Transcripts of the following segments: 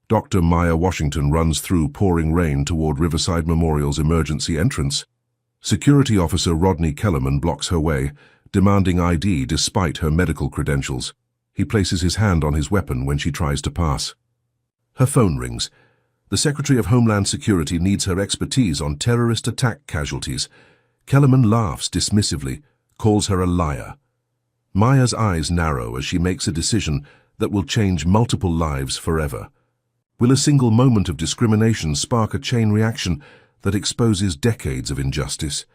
Dr. Maya Washington runs through pouring rain toward Riverside Memorial's emergency entrance. Security officer Rodney Kellerman blocks her way, demanding ID despite her medical credentials. He places his hand on his weapon when she tries to pass. Her phone rings. The Secretary of Homeland Security needs her expertise on terrorist attack casualties. Kellerman laughs dismissively, calls her a liar. Maya's eyes narrow as she makes a decision that will change multiple lives forever. Will a single moment of discrimination spark a chain reaction that exposes decades of injustice?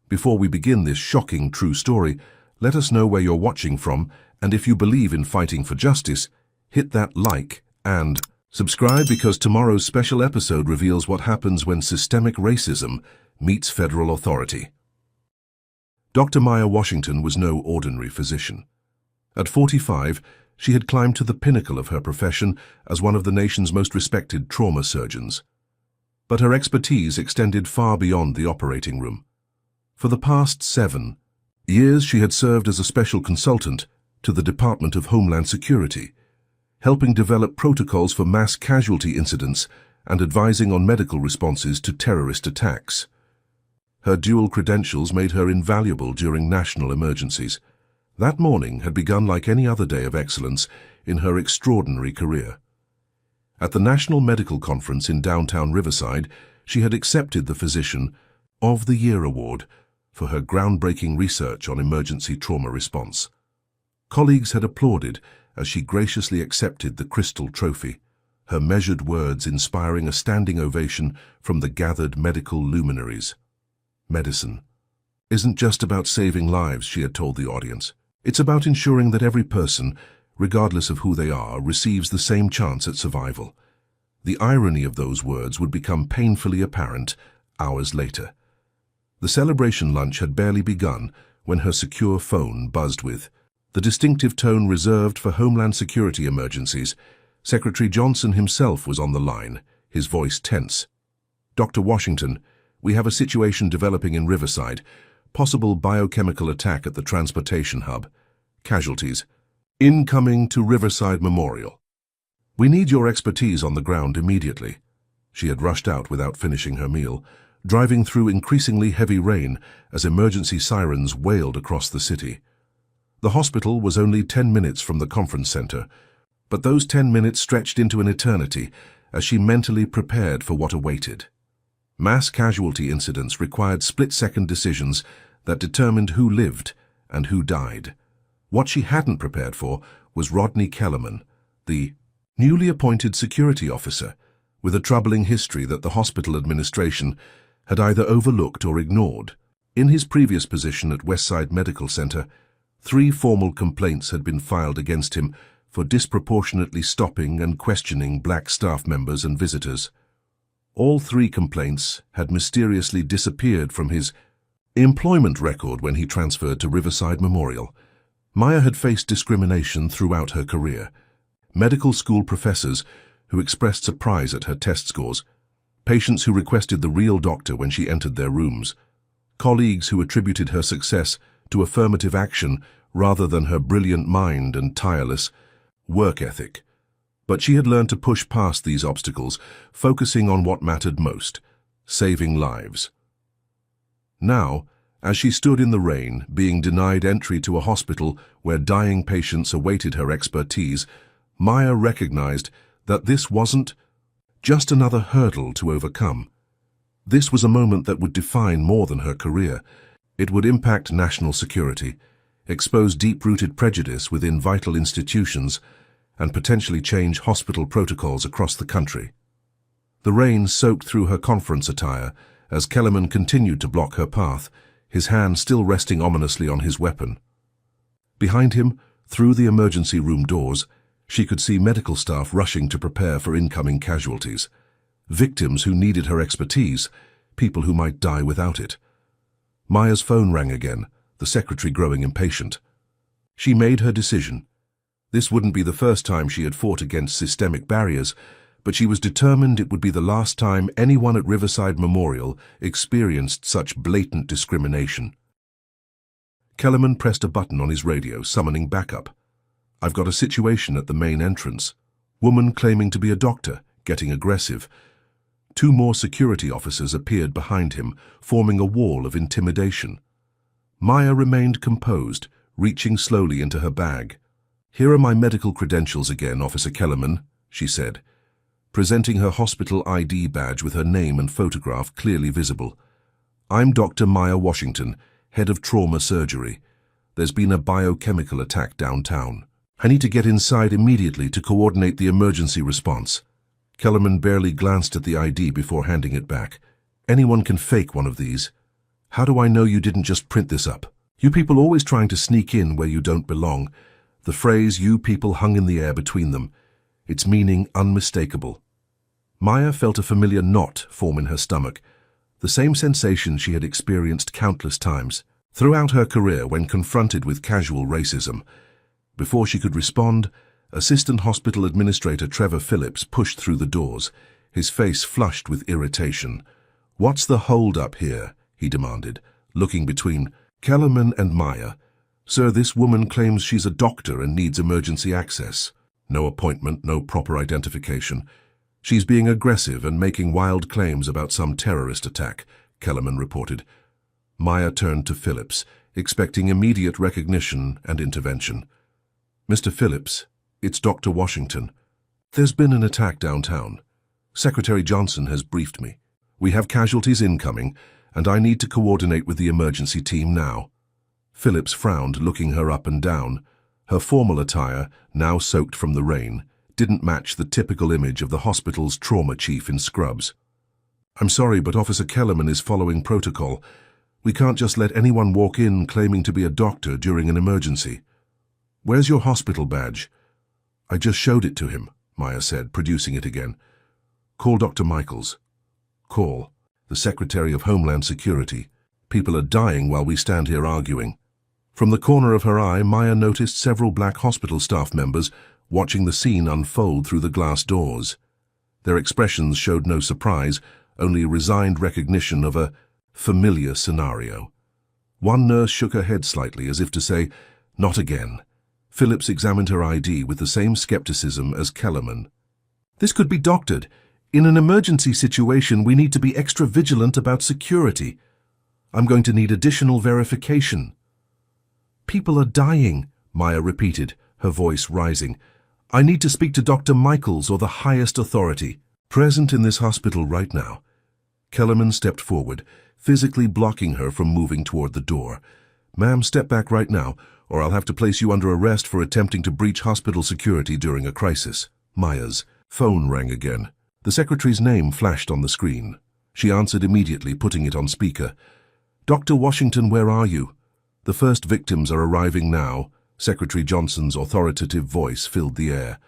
Before we begin this shocking true story, let us know where you're watching from, and if you believe in fighting for justice, hit that like and subscribe, because tomorrow's special episode reveals what happens when systemic racism meets federal authority. Dr. Maya Washington was no ordinary physician. At 45, she had climbed to the pinnacle of her profession as one of the nation's most respected trauma surgeons. But her expertise extended far beyond the operating room. For the past 7 years, she had served as a special consultant to the Department of Homeland Security, helping develop protocols for mass casualty incidents and advising on medical responses to terrorist attacks. Her dual credentials made her invaluable during national emergencies. That morning had begun like any other day of excellence in her extraordinary career. At the National Medical Conference in downtown Riverside, she had accepted the Physician of the Year award for her groundbreaking research on emergency trauma response. Colleagues had applauded as she graciously accepted the crystal trophy, her measured words inspiring a standing ovation from the gathered medical luminaries. Medicine isn't just about saving lives, she had told the audience. It's about ensuring that every person, regardless of who they are, receives the same chance at survival. The irony of those words would become painfully apparent hours later. The celebration lunch had barely begun when her secure phone buzzed with the distinctive tone reserved for Homeland Security emergencies. Secretary Johnson himself was on the line, his voice tense. "Dr. Washington, we have a situation developing in Riverside. Possible biochemical attack at the transportation hub. Casualties. Incoming to Riverside Memorial. We need your expertise on the ground immediately." She had rushed out without finishing her meal, driving through increasingly heavy rain as emergency sirens wailed across the city. The hospital was only 10 minutes from the conference center, but those 10 minutes stretched into an eternity as she mentally prepared for what awaited. Mass casualty incidents required split-second decisions that determined who lived and who died. What she hadn't prepared for was Rodney Kellerman, the newly appointed security officer, with a troubling history that the hospital administration had either overlooked or ignored. In his previous position at Westside Medical Center, 3 formal complaints had been filed against him for disproportionately stopping and questioning black staff members and visitors. All 3 complaints had mysteriously disappeared from his employment record when he transferred to Riverside Memorial. Maya had faced discrimination throughout her career. Medical school professors who expressed surprise at her test scores, patients who requested the real doctor when she entered their rooms, colleagues who attributed her success to affirmative action rather than her brilliant mind and tireless work ethic. But she had learned to push past these obstacles, focusing on what mattered most: saving lives. Now, as she stood in the rain, being denied entry to a hospital where dying patients awaited her expertise, Maya recognized that this wasn't just another hurdle to overcome. This was a moment that would define more than her career. It would impact national security, expose deep-rooted prejudice within vital institutions, and potentially change hospital protocols across the country. The rain soaked through her conference attire as Kellerman continued to block her path, his hand still resting ominously on his weapon. Behind him, through the emergency room doors, she could see medical staff rushing to prepare for incoming casualties. Victims who needed her expertise, people who might die without it. Maya's phone rang again, the secretary growing impatient. She made her decision. This wouldn't be the first time she had fought against systemic barriers, but she was determined it would be the last time anyone at Riverside Memorial experienced such blatant discrimination. Kellerman pressed a button on his radio, summoning backup. "I've got a situation at the main entrance. Woman claiming to be a doctor," getting aggressive. Two more security officers appeared behind him, forming a wall of intimidation. Maya remained composed, reaching slowly into her bag. "Here are my medical credentials again, Officer Kellerman," she said, presenting her hospital ID badge with her name and photograph clearly visible. "I'm Dr. Maya Washington, head of trauma surgery. There's been a biochemical attack downtown. I need to get inside immediately to coordinate the emergency response." Kellerman barely glanced at the ID before handing it back. "Anyone can fake one of these. How do I know you didn't just print this up? You people always trying to sneak in where you don't belong." The phrase "you people" hung in the air between them, its meaning unmistakable. Maya felt a familiar knot form in her stomach, the same sensation she had experienced countless times throughout her career when confronted with casual racism. Before she could respond, Assistant Hospital Administrator Trevor Phillips pushed through the doors, his face flushed with irritation. "What's the hold-up here?" he demanded, looking between Kellerman and Maya. "Sir, this woman claims she's a doctor and needs emergency access. No appointment, no proper identification. She's being aggressive and making wild claims about some terrorist attack," Kellerman reported. Maya turned to Phillips, expecting immediate recognition and intervention. "Mr. Phillips, it's Dr. Washington. There's been an attack downtown. Secretary Johnson has briefed me. We have casualties incoming, and I need to coordinate with the emergency team now." Phillips frowned, looking her up and down. Her formal attire, now soaked from the rain, didn't match the typical image of the hospital's trauma chief in scrubs. "I'm sorry, but Officer Kellerman is following protocol. We can't just let anyone walk in claiming to be a doctor during an emergency." "Where's your hospital badge?" "I just showed it to him," Maya said, producing it again. "Call Dr. Michaels." "Call the Secretary of Homeland Security. People are dying while we stand here arguing." From the corner of her eye, Maya noticed several black hospital staff members watching the scene unfold through the glass doors. Their expressions showed no surprise, only resigned recognition of a familiar scenario. One nurse shook her head slightly as if to say, "Not again." Phillips examined her ID with the same skepticism as Kellerman. "This could be doctored. In an emergency situation, we need to be extra vigilant about security. I'm going to need additional verification." "People are dying," Maya repeated, her voice rising. "I need to speak to Dr. Michaels or the highest authority." "Present in this hospital right now." Kellerman stepped forward, physically blocking her from moving toward the door. "Ma'am, step back right now, or I'll have to place you under arrest for attempting to breach hospital security during a crisis." Maya's phone rang again. The secretary's name flashed on the screen. She answered immediately, putting it on speaker. "Dr. Washington, where are you?" "The first victims are arriving now." Secretary Johnson's authoritative voice filled the air.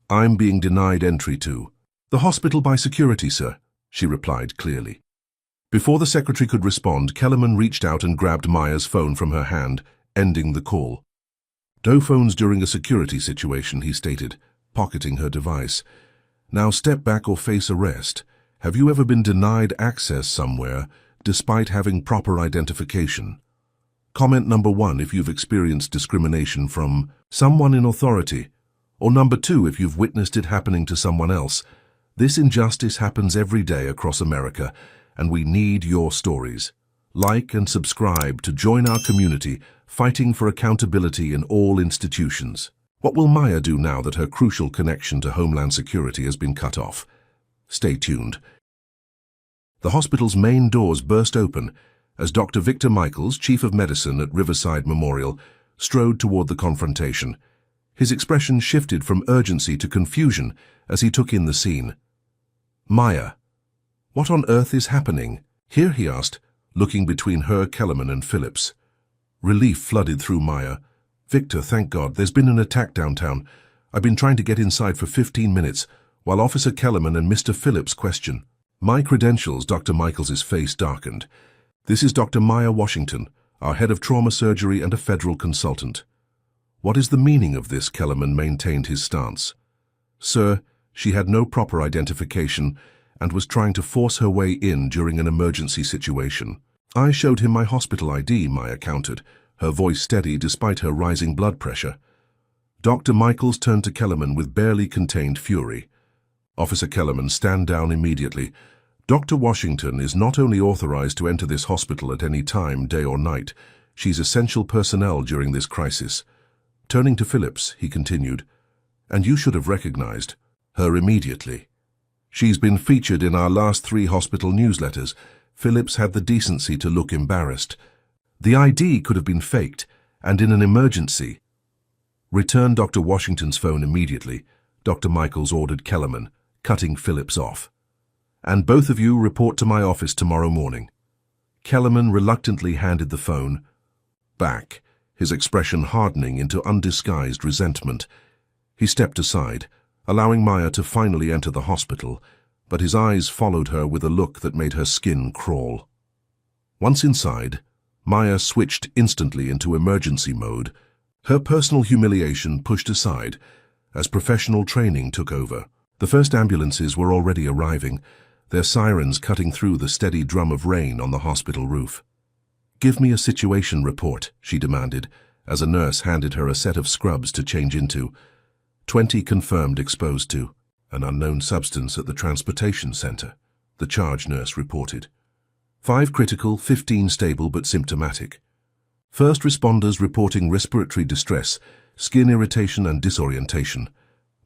"I'm being denied entry to the hospital by security, sir," she replied clearly. Before the secretary could respond, Kellerman reached out and grabbed Maya's phone from her hand, ending the call. "No phones during a security situation," he stated, pocketing her device. "Now step back or face arrest. Have you ever been denied access somewhere despite having proper identification? Comment number 1 if you've experienced discrimination from someone in authority, or number 2 if you've witnessed it happening to someone else. This injustice happens every day across America, and we need your stories. Like and subscribe to join our community fighting for accountability in all institutions." What will Maya do now that her crucial connection to Homeland Security has been cut off? Stay tuned. The hospital's main doors burst open as Dr. Victor Michaels, Chief of Medicine at Riverside Memorial, strode toward the confrontation. His expression shifted from urgency to confusion as he took in the scene. "Maya, what on earth is happening here?" he asked, looking between her, Kellerman, and Phillips. Relief flooded through Maya. "Victor, thank God, there's been an attack downtown. I've been trying to get inside for 15 minutes, while Officer Kellerman and Mr. Phillips question." "My credentials," Dr. Michaels' face darkened. "This is Dr. Maya Washington, our head of trauma surgery and a federal consultant." "What is the meaning of this?" Kellerman maintained his stance. "Sir, she had no proper identification and was trying to force her way in during an emergency situation." "I showed him my hospital ID," Maya countered, her voice steady despite her rising blood pressure. Dr. Michaels turned to Kellerman with barely contained fury. Officer Kellerman, stand down immediately. Dr. Washington is not only authorized to enter this hospital at any time, day or night, she's essential personnel during this crisis. Turning to Phillips, he continued, and you should have recognized her immediately. She's been featured in our last 3 hospital newsletters. Phillips had the decency to look embarrassed. The ID could have been faked, and in an emergency. Return Dr. Washington's phone immediately, Dr. Michaels ordered Kellerman, cutting Phillips off. And both of you report to my office tomorrow morning. Kellerman reluctantly handed the phone back, his expression hardening into undisguised resentment. He stepped aside, allowing Maya to finally enter the hospital, but his eyes followed her with a look that made her skin crawl. Once inside, Maya switched instantly into emergency mode, her personal humiliation pushed aside as professional training took over. The first ambulances were already arriving, their sirens cutting through the steady drum of rain on the hospital roof. "Give me a situation report," she demanded, as a nurse handed her a set of scrubs to change into. 20 confirmed exposed to an unknown substance at the transportation center, the charge nurse reported. 5 critical, 15 stable but symptomatic. First responders reporting respiratory distress, skin irritation and disorientation.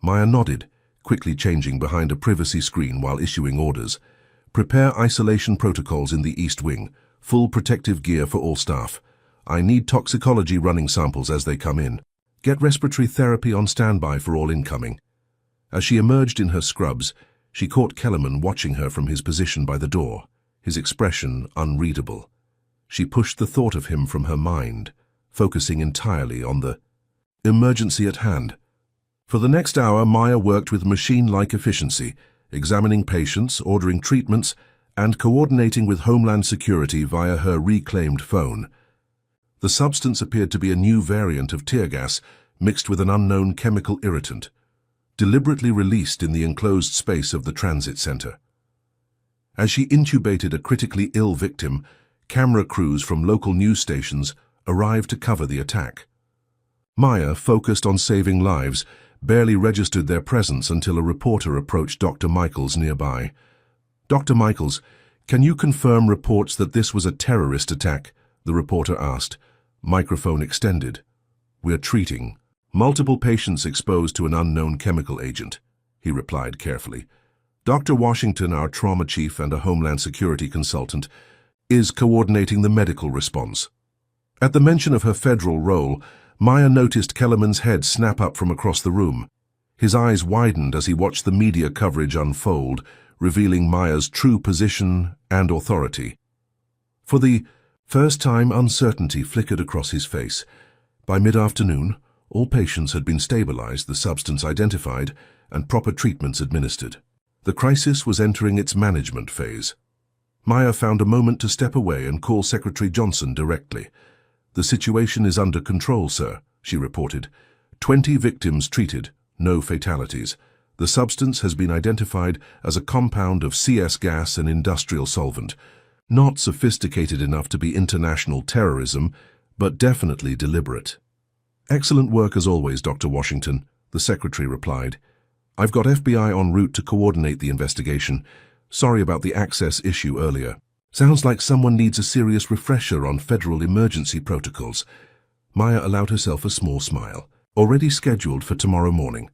Maya nodded, quickly changing behind a privacy screen while issuing orders. Prepare isolation protocols in the East Wing. Full protective gear for all staff. I need toxicology running samples as they come in. Get respiratory therapy on standby for all incoming. As she emerged in her scrubs, she caught Kellerman watching her from his position by the door, his expression unreadable. She pushed the thought of him from her mind, focusing entirely on the emergency at hand. For the next hour, Maya worked with machine-like efficiency, examining patients, ordering treatments, and coordinating with Homeland Security via her reclaimed phone. The substance appeared to be a new variant of tear gas mixed with an unknown chemical irritant, deliberately released in the enclosed space of the transit center. As she intubated a critically ill victim, camera crews from local news stations arrived to cover the attack. Maya, focused on saving lives, barely registered their presence until a reporter approached Dr. Michaels nearby. "Dr. Michaels, can you confirm reports that this was a terrorist attack?" the reporter asked, microphone extended. "We're treating multiple patients exposed to an unknown chemical agent," he replied carefully. "Dr. Washington, our trauma chief and a Homeland Security consultant, is coordinating the medical response." At the mention of her federal role, Maya noticed Kellerman's head snap up from across the room. His eyes widened as he watched the media coverage unfold, revealing Maya's true position and authority. For the first time, uncertainty flickered across his face. By mid-afternoon, all patients had been stabilized, the substance identified, and proper treatments administered. The crisis was entering its management phase. Maya found a moment to step away and call Secretary Johnson directly. "The situation is under control, sir," she reported. 20 victims treated, no fatalities. The substance has been identified as a compound of CS gas and industrial solvent. Not sophisticated enough to be international terrorism, but definitely deliberate. "Excellent work as always, Dr. Washington," the secretary replied. "I've got FBI en route to coordinate the investigation. Sorry about the access issue earlier. Sounds like someone needs a serious refresher on federal emergency protocols." Maya allowed herself a small smile, already scheduled for tomorrow morning.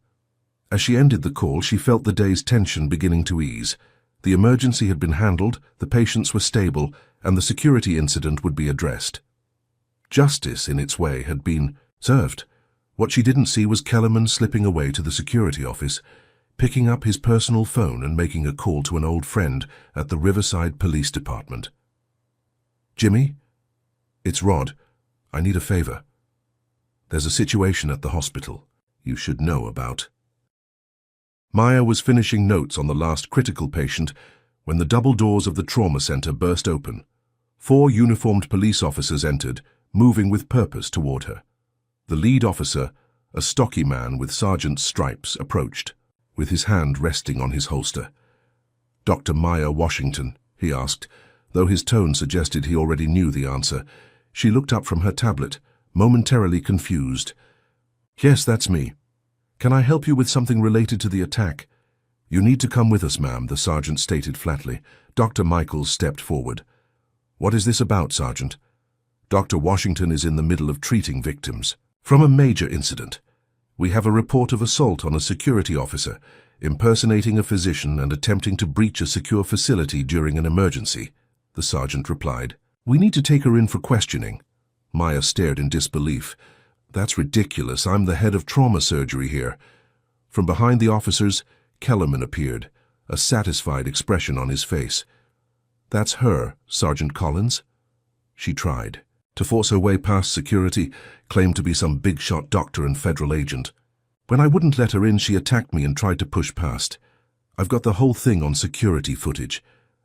As she ended the call, she felt the day's tension beginning to ease. The emergency had been handled, the patients were stable, and the security incident would be addressed. Justice, in its way, had been served. What she didn't see was Kellerman slipping away to the security office, picking up his personal phone and making a call to an old friend at the Riverside Police Department. "Jimmy? It's Rod. I need a favor. There's a situation at the hospital you should know about." Maya was finishing notes on the last critical patient when the double doors of the trauma center burst open. 4 uniformed police officers entered, moving with purpose toward her. The lead officer, a stocky man with sergeant's stripes, approached, with his hand resting on his holster. "Dr. Maya Washington?" he asked, though his tone suggested he already knew the answer. She looked up from her tablet, momentarily confused. "Yes, that's me. Can I help you with something related to the attack? "You need to come with us, ma'am," the sergeant stated flatly. Dr. Michaels stepped forward. "What is this about, Sergeant?" "Dr. Washington is in the middle of treating victims from a major incident. We have a report of assault on a security officer, impersonating a physician and attempting to breach a secure facility during an emergency," the sergeant replied. "We need to take her in for questioning." Maya stared in disbelief. "That's ridiculous. I'm the head of trauma surgery here." From behind the officers, Kellerman appeared, a satisfied expression on his face. "That's her, Sergeant Collins." She tried to force her way past security, claimed to be some big-shot doctor and federal agent. When I wouldn't let her in, she attacked me and tried to push past. "I've got the whole thing on security footage."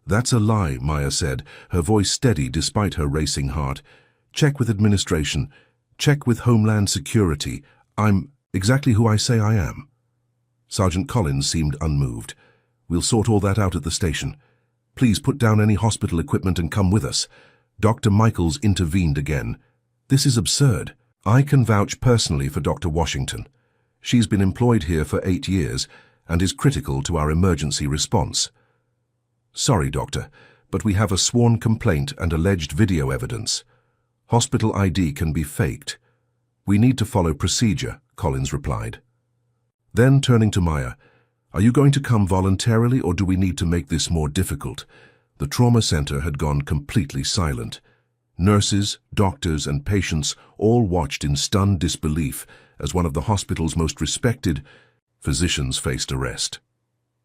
"That's a lie," Maya said, her voice steady despite her racing heart. "Check with administration. Check with Homeland Security. I'm exactly who I say I am." Sergeant Collins seemed unmoved. "We'll sort all that out at the station. Please put down any hospital equipment and come with us." Dr. Michaels intervened again. "This is absurd. I can vouch personally for Dr. Washington. She's been employed here for 8 years and is critical to our emergency response." "Sorry, Doctor, but we have a sworn complaint and alleged video evidence. Hospital ID can be faked. We need to follow procedure," Collins replied. Then, turning to Maya, "Are you going to come voluntarily or do we need to make this more difficult?" The trauma center had gone completely silent. Nurses, doctors, and patients all watched in stunned disbelief as one of the hospital's most respected physicians faced arrest.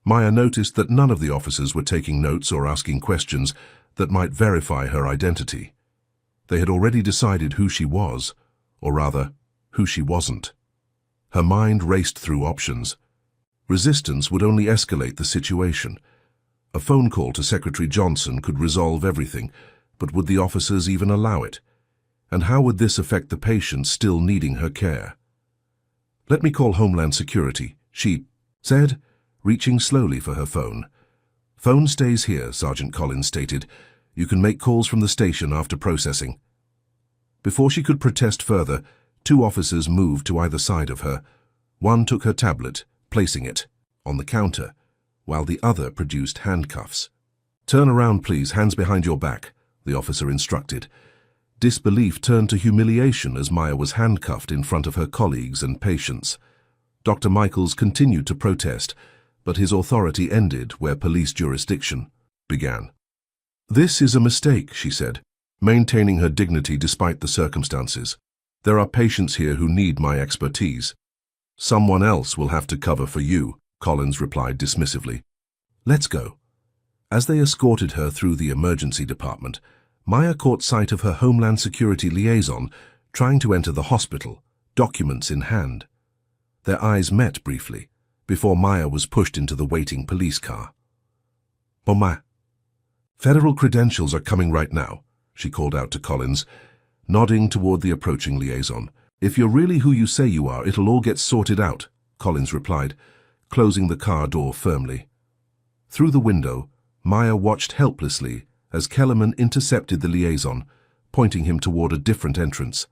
Maya noticed that none of the officers were taking notes or asking questions that might verify her identity. They had already decided who she was, or rather, who she wasn't. Her mind raced through options. Resistance would only escalate the situation. A phone call to Secretary Johnson could resolve everything, but would the officers even allow it? And how would this affect the patient still needing her care? "Let me call Homeland Security," she said, reaching slowly for her phone. "Phone stays here," Sergeant Collins stated. "You can make calls from the station after processing." Before she could protest further, 2 officers moved to either side of her. One took her tablet, placing it on the counter, while the other produced handcuffs. "Turn around, please, hands behind your back," the officer instructed. Disbelief turned to humiliation as Maya was handcuffed in front of her colleagues and patients. Dr. Michaels continued to protest, but his authority ended where police jurisdiction began. "This is a mistake," she said, maintaining her dignity despite the circumstances. "There are patients here who need my expertise." "Someone else will have to cover for you," Collins replied dismissively. "Let's go." As they escorted her through the emergency department, Maya caught sight of her Homeland Security liaison trying to enter the hospital, documents in hand. Their eyes met briefly, before Maya was pushed into the waiting police car. "Mama, federal credentials are coming right now," she called out to Collins, nodding toward the approaching liaison. "If you're really who you say you are, it'll all get sorted out," Collins replied, closing the car door firmly. Through the window, Maya watched helplessly as Kellerman intercepted the liaison, pointing him toward a different entrance.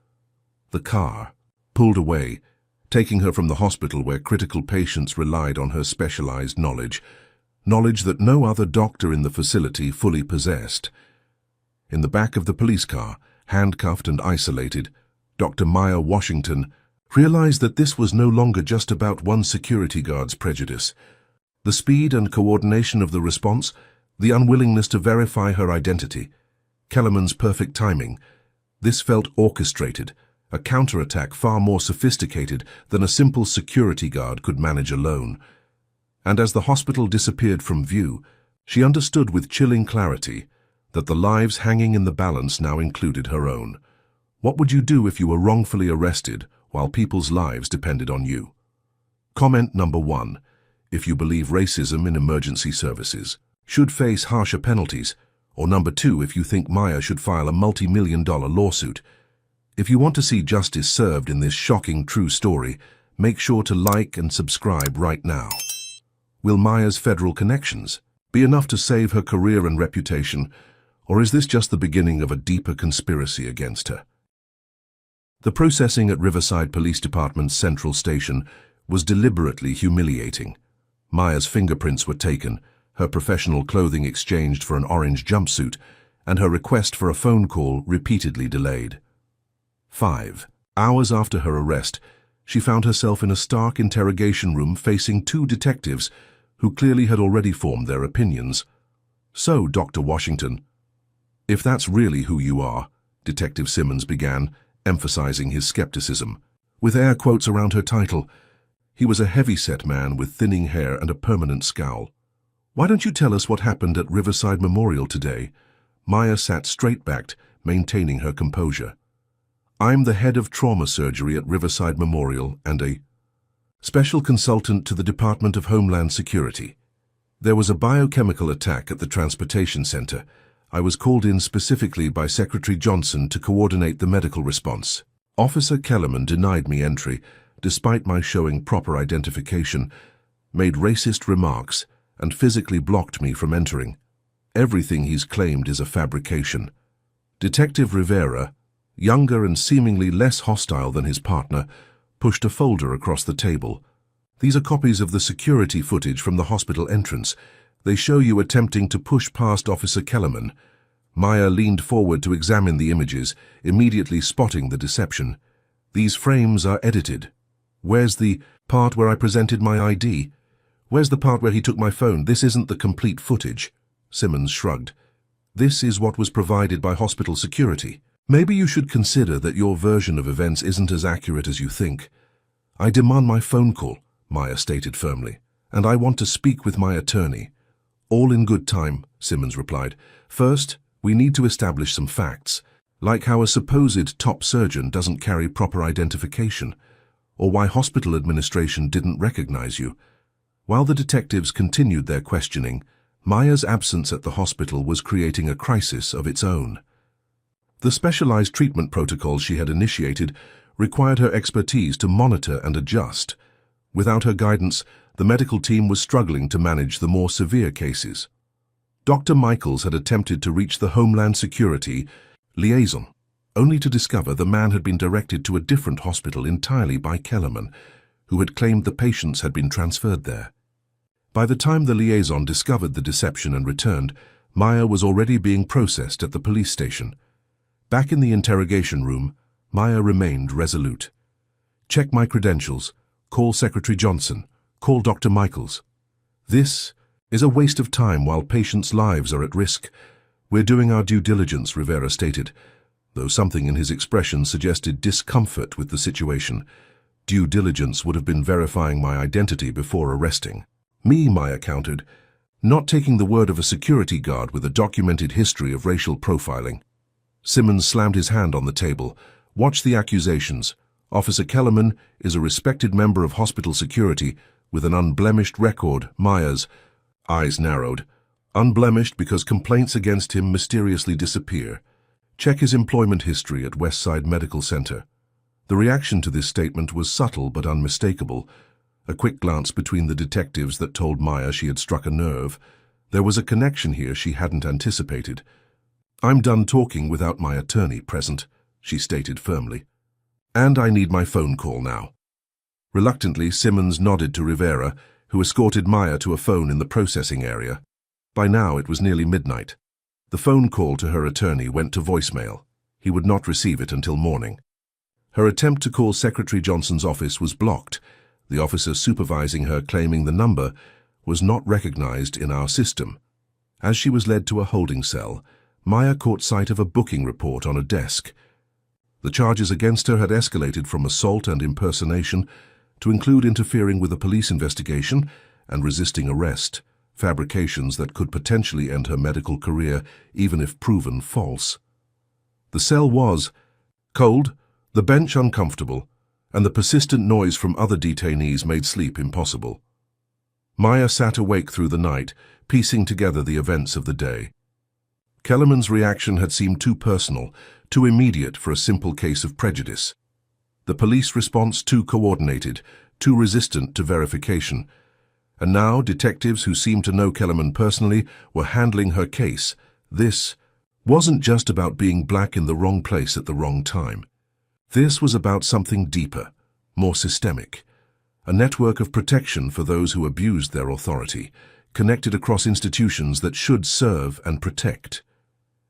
The car pulled away, taking her from the hospital where critical patients relied on her specialized knowledge that no other doctor in the facility fully possessed. In the back of the police car, handcuffed and isolated, Dr. Maya Washington realized that this was no longer just about one security guard's prejudice. The speed and coordination of the response, the unwillingness to verify her identity, Kellerman's perfect timing, this felt orchestrated, a counterattack far more sophisticated than a simple security guard could manage alone. And as the hospital disappeared from view, she understood with chilling clarity that the lives hanging in the balance now included her own. What would you do if you were wrongfully arrested while people's lives depended on you? Comment number 1. If you believe racism in emergency services should face harsher penalties, or number 2, if you think Maya should file a multi-million-dollar lawsuit. If you want to see justice served in this shocking true story, make sure to like and subscribe right now. Will Maya's federal connections be enough to save her career and reputation, or is this just the beginning of a deeper conspiracy against her? The processing at Riverside Police Department's Central Station was deliberately humiliating. Maya's fingerprints were taken, her professional clothing exchanged for an orange jumpsuit, and her request for a phone call repeatedly delayed. 5 hours after her arrest, she found herself in a stark interrogation room facing 2 detectives who clearly had already formed their opinions. "So, Dr. Washington, if that's really who you are," Detective Simmons began, emphasizing his skepticism, with air quotes around her title. He was a heavy-set man with thinning hair and a permanent scowl. "Why don't you tell us what happened at Riverside Memorial today?" Maya sat straight-backed, maintaining her composure. "I'm the head of trauma surgery at Riverside Memorial and a special consultant to the Department of Homeland Security. There was a biochemical attack at the transportation center. I was called in specifically by Secretary Johnson to coordinate the medical response. Officer Kellerman denied me entry, despite my showing proper identification, made racist remarks, and physically blocked me from entering. Everything he's claimed is a fabrication." Detective Rivera, younger and seemingly less hostile than his partner, pushed a folder across the table. "These are copies of the security footage from the hospital entrance. They show you attempting to push past Officer Kellerman." Maya leaned forward to examine the images, immediately spotting the deception. "These frames are edited. Where's the part where I presented my ID? Where's the part where he took my phone? This isn't the complete footage." Simmons shrugged. "This is what was provided by hospital security. Maybe you should consider that your version of events isn't as accurate as you think." "I demand my phone call," Maya stated firmly, "and I want to speak with my attorney." "All in good time," Simmons replied. "First, we need to establish some facts, like how a supposed top surgeon doesn't carry proper identification, or why hospital administration didn't recognize you." While the detectives continued their questioning, Maya's absence at the hospital was creating a crisis of its own. The specialized treatment protocols she had initiated required her expertise to monitor and adjust. Without her guidance, the medical team was struggling to manage the more severe cases. Dr. Michaels had attempted to reach the Homeland Security liaison, only to discover the man had been directed to a different hospital entirely by Kellerman, who had claimed the patients had been transferred there. By the time the liaison discovered the deception and returned, Maya was already being processed at the police station. Back in the interrogation room, Maya remained resolute. "Check my credentials. Call Secretary Johnson. Call Dr. Michaels. This is a waste of time while patients' lives are at risk. We're doing our due diligence," Rivera stated, though something in his expression suggested discomfort with the situation. "Due diligence would have been verifying my identity before arresting me," Maya countered, "not taking the word of a security guard with a documented history of racial profiling." Simmons slammed his hand on the table. "Watch the accusations. Officer Kellerman is a respected member of hospital security with an unblemished record." Maya's eyes narrowed. "Unblemished because complaints against him mysteriously disappear. Check his employment history at Westside Medical Center." The reaction to this statement was subtle but unmistakable. A quick glance between the detectives that told Maya she had struck a nerve. There was a connection here she hadn't anticipated. "I'm done talking without my attorney present," she stated firmly. "And I need my phone call now." Reluctantly, Simmons nodded to Rivera, who escorted Maya to a phone in the processing area. By now it was nearly midnight. The phone call to her attorney went to voicemail. He would not receive it until morning. Her attempt to call Secretary Johnson's office was blocked, the officer supervising her claiming the number was not recognized in our system. As she was led to a holding cell, Maya caught sight of a booking report on a desk. The charges against her had escalated from assault and impersonation to include interfering with a police investigation and resisting arrest, fabrications that could potentially end her medical career even if proven false. The cell was cold, the bench uncomfortable, and the persistent noise from other detainees made sleep impossible. Maya sat awake through the night, piecing together the events of the day. Kellerman's reaction had seemed too personal, too immediate for a simple case of prejudice. The police response too coordinated, too resistant to verification. And now detectives who seemed to know Kellerman personally were handling her case. This wasn't just about being black in the wrong place at the wrong time. This was about something deeper, more systemic. a network of protection for those who abused their authority, connected across institutions that should serve and protect.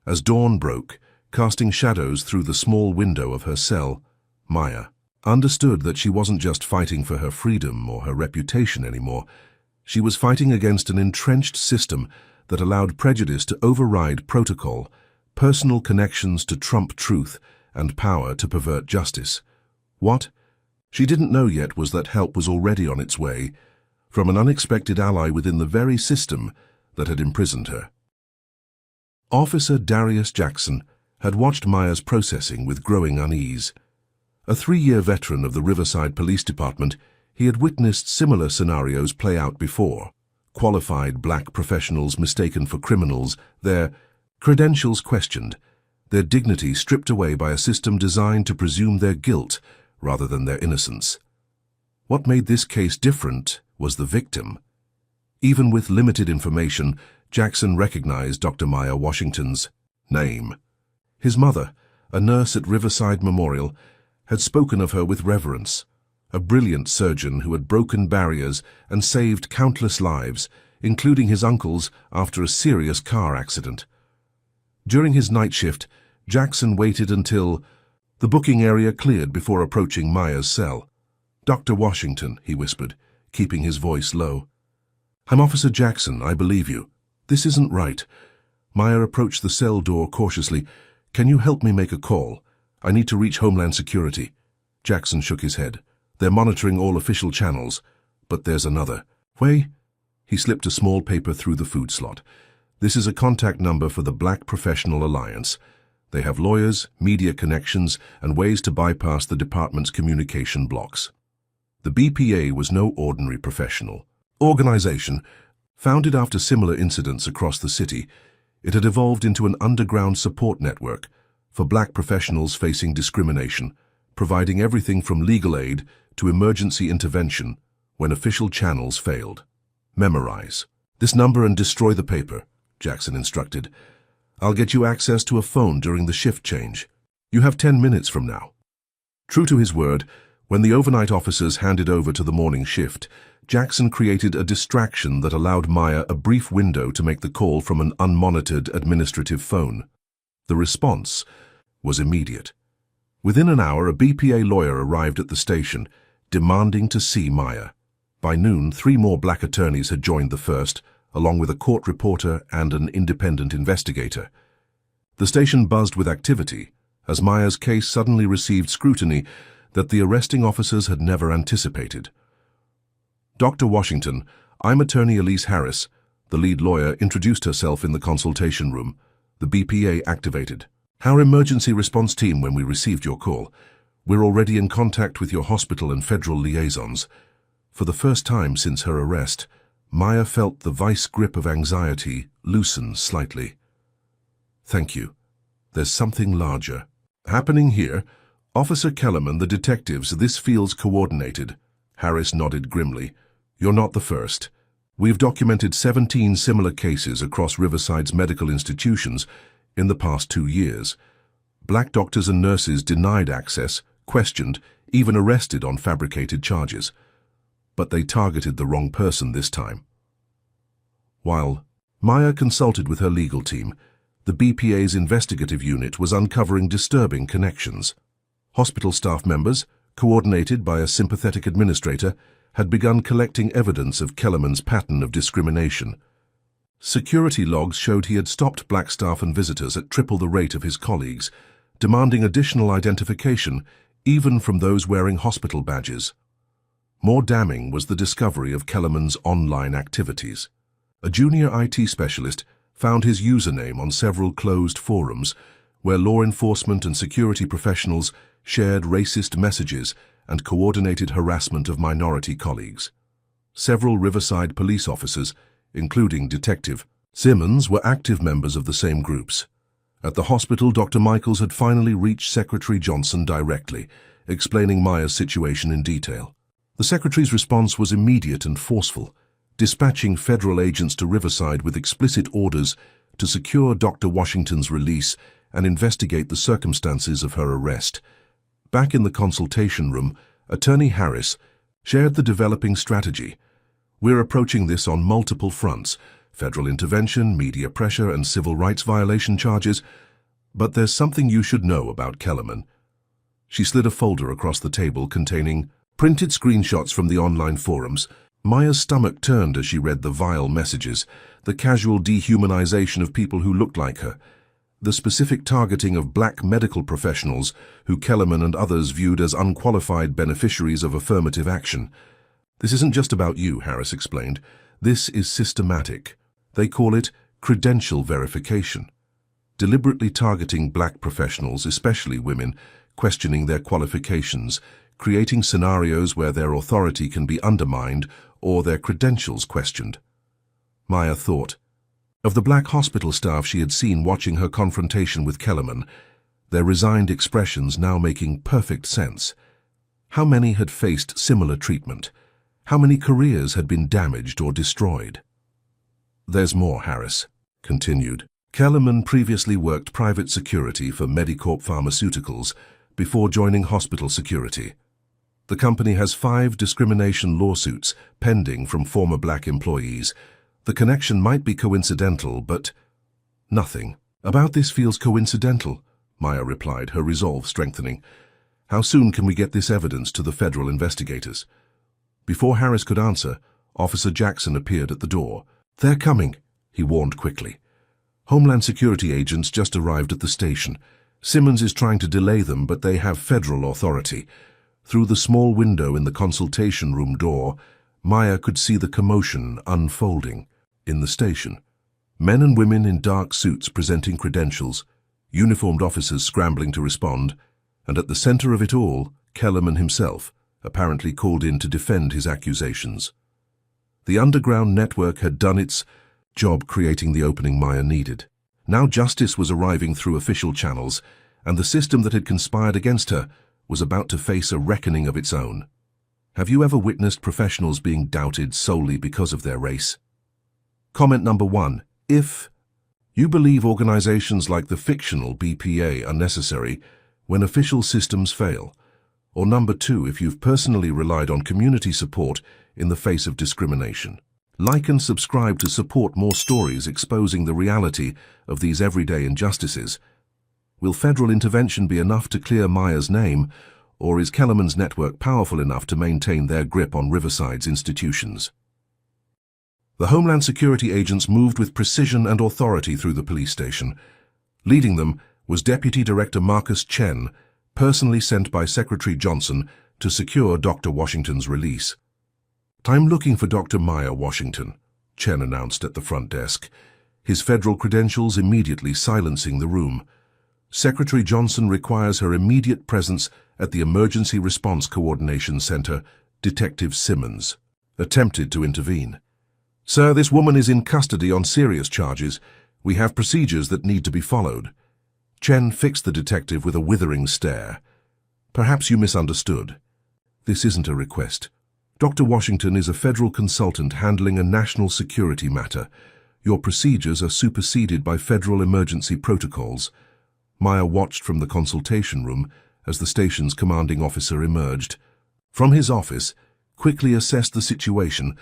As dawn broke, casting shadows through the small window of her cell, Maya understood that she wasn't just fighting for her freedom or her reputation anymore. She was fighting against an entrenched system that allowed prejudice to override protocol, personal connections to trump truth, and power to pervert justice. What she didn't know yet was that help was already on its way, from an unexpected ally within the very system that had imprisoned her. Officer Darius Jackson had watched Maya's processing with growing unease. A 3-year veteran of the Riverside Police Department, he had witnessed similar scenarios play out before. Qualified black professionals mistaken for criminals, their credentials questioned, their dignity stripped away by a system designed to presume their guilt rather than their innocence. What made this case different was the victim. Even with limited information, Jackson recognized Dr. Maya Washington's name. His mother, a nurse at Riverside Memorial, had spoken of her with reverence, a brilliant surgeon who had broken barriers and saved countless lives, including his uncle's after a serious car accident. During his night shift, Jackson waited until the booking area cleared before approaching Maya's cell. "Dr. Washington," he whispered, keeping his voice low. "I'm Officer Jackson, I believe you. This isn't right." Maya approached the cell door cautiously. "Can you help me make a call? I need to reach Homeland Security." Jackson shook his head. "They're monitoring all official channels, but there's another way." He slipped a small paper through the food slot. "This is a contact number for the Black Professional Alliance. They have lawyers, media connections, and ways to bypass the department's communication blocks." The BPA was no ordinary professional organization. Founded after similar incidents across the city, it had evolved into an underground support network for black professionals facing discrimination, providing everything from legal aid to emergency intervention when official channels failed. "Memorize this number and destroy the paper," Jackson instructed. "I'll get you access to a phone during the shift change. You have 10 minutes from now." True to his word, when the overnight officers handed over to the morning shift, Jackson created a distraction that allowed Maya a brief window to make the call from an unmonitored administrative phone. The response was immediate. Within an hour, a BPA lawyer arrived at the station, demanding to see Maya. By noon, 3 more black attorneys had joined the first, along with a court reporter and an independent investigator. The station buzzed with activity, as Maya's case suddenly received scrutiny that the arresting officers had never anticipated. "Dr. Washington, I'm attorney Elise Harris." The lead lawyer introduced herself in the consultation room. The BPA activated. "Our emergency response team when we received your call. We're already in contact with your hospital and federal liaisons." For the first time since her arrest, Maya felt the vice grip of anxiety loosen slightly. "Thank you. There's something larger happening here. Officer Kellerman, the detectives, this feels coordinated." Harris nodded grimly. "You're not the first. We've documented 17 similar cases across Riverside's medical institutions in the past 2 years. Black doctors and nurses denied access, questioned, even arrested on fabricated charges. But they targeted the wrong person this time." While Maya consulted with her legal team, the BPA's investigative unit was uncovering disturbing connections. Hospital staff members, coordinated by a sympathetic administrator, had begun collecting evidence of Kellerman's pattern of discrimination. Security logs showed he had stopped black staff and visitors at triple the rate of his colleagues, demanding additional identification even from those wearing hospital badges. More damning was the discovery of Kellerman's online activities. A junior IT specialist found his username on several closed forums where law enforcement and security professionals shared racist messages and coordinated harassment of minority colleagues. Several Riverside police officers, including Detective Simmons, were active members of the same groups. At the hospital, Dr. Michaels had finally reached Secretary Johnson directly, explaining Maya's situation in detail. The secretary's response was immediate and forceful, dispatching federal agents to Riverside with explicit orders to secure Dr. Washington's release and investigate the circumstances of her arrest. Back in the consultation room, Attorney Harris, shared the developing strategy. We're approaching this on multiple fronts: federal intervention, media pressure, and civil rights violation charges. But there's something you should know about Kellerman. She slid a folder across the table containing printed screenshots from the online forums. Maya's stomach turned as she read the vile messages, the casual dehumanization of people who looked like her, the specific targeting of black medical professionals who Kellerman and others viewed as unqualified beneficiaries of affirmative action. "This isn't just about you," Harris explained. "This is systematic. They call it credential verification. Deliberately targeting black professionals, especially women, questioning their qualifications, creating scenarios where their authority can be undermined or their credentials questioned." Maya thought of the black hospital staff she had seen watching her confrontation with Kellerman, their resigned expressions now making perfect sense. How many had faced similar treatment? How many careers had been damaged or destroyed? "There's more," Harris continued. Kellerman previously worked private security for Medicorp Pharmaceuticals before joining hospital security. The company has 5 discrimination lawsuits pending from former black employees. The connection might be coincidental, but nothing about this feels coincidental, Maya replied, her resolve strengthening. "How soon can we get this evidence to the federal investigators?" Before Harris could answer, Officer Jackson appeared at the door. "They're coming," he warned quickly. "Homeland Security agents just arrived at the station. Simmons is trying to delay them, but they have federal authority." Through the small window in the consultation room door, Maya could see the commotion unfolding. In the station, men and women in dark suits presenting credentials, uniformed officers scrambling to respond, and at the center of it all, Kellerman himself, apparently called in to defend his accusations. The underground network had done its job creating the opening Maya needed. Now justice was arriving through official channels, and the system that had conspired against her was about to face a reckoning of its own. Have you ever witnessed professionals being doubted solely because of their race? Comment number 1. If you believe organizations like the fictional BPA are necessary when official systems fail. Or number 2, if you've personally relied on community support in the face of discrimination. Like and subscribe to support more stories exposing the reality of these everyday injustices. Will federal intervention be enough to clear Maya's name, or is Kellerman's network powerful enough to maintain their grip on Riverside's institutions? The Homeland Security agents moved with precision and authority through the police station. Leading them was Deputy Director Marcus Chen, personally sent by Secretary Johnson to secure Dr. Washington's release. "I'm looking for Dr. Maya Washington," Chen announced at the front desk, his federal credentials immediately silencing the room. "Secretary Johnson requires her immediate presence at the Emergency Response Coordination Center." Detective Simmons attempted to intervene. "Sir, this woman is in custody on serious charges. We have procedures that need to be followed." Chen fixed the detective with a withering stare. "Perhaps you misunderstood. This isn't a request. Dr. Washington is a federal consultant handling a national security matter. Your procedures are superseded by federal emergency protocols." Maya watched from the consultation room as the station's commanding officer emerged. From his office, quickly assessed the situation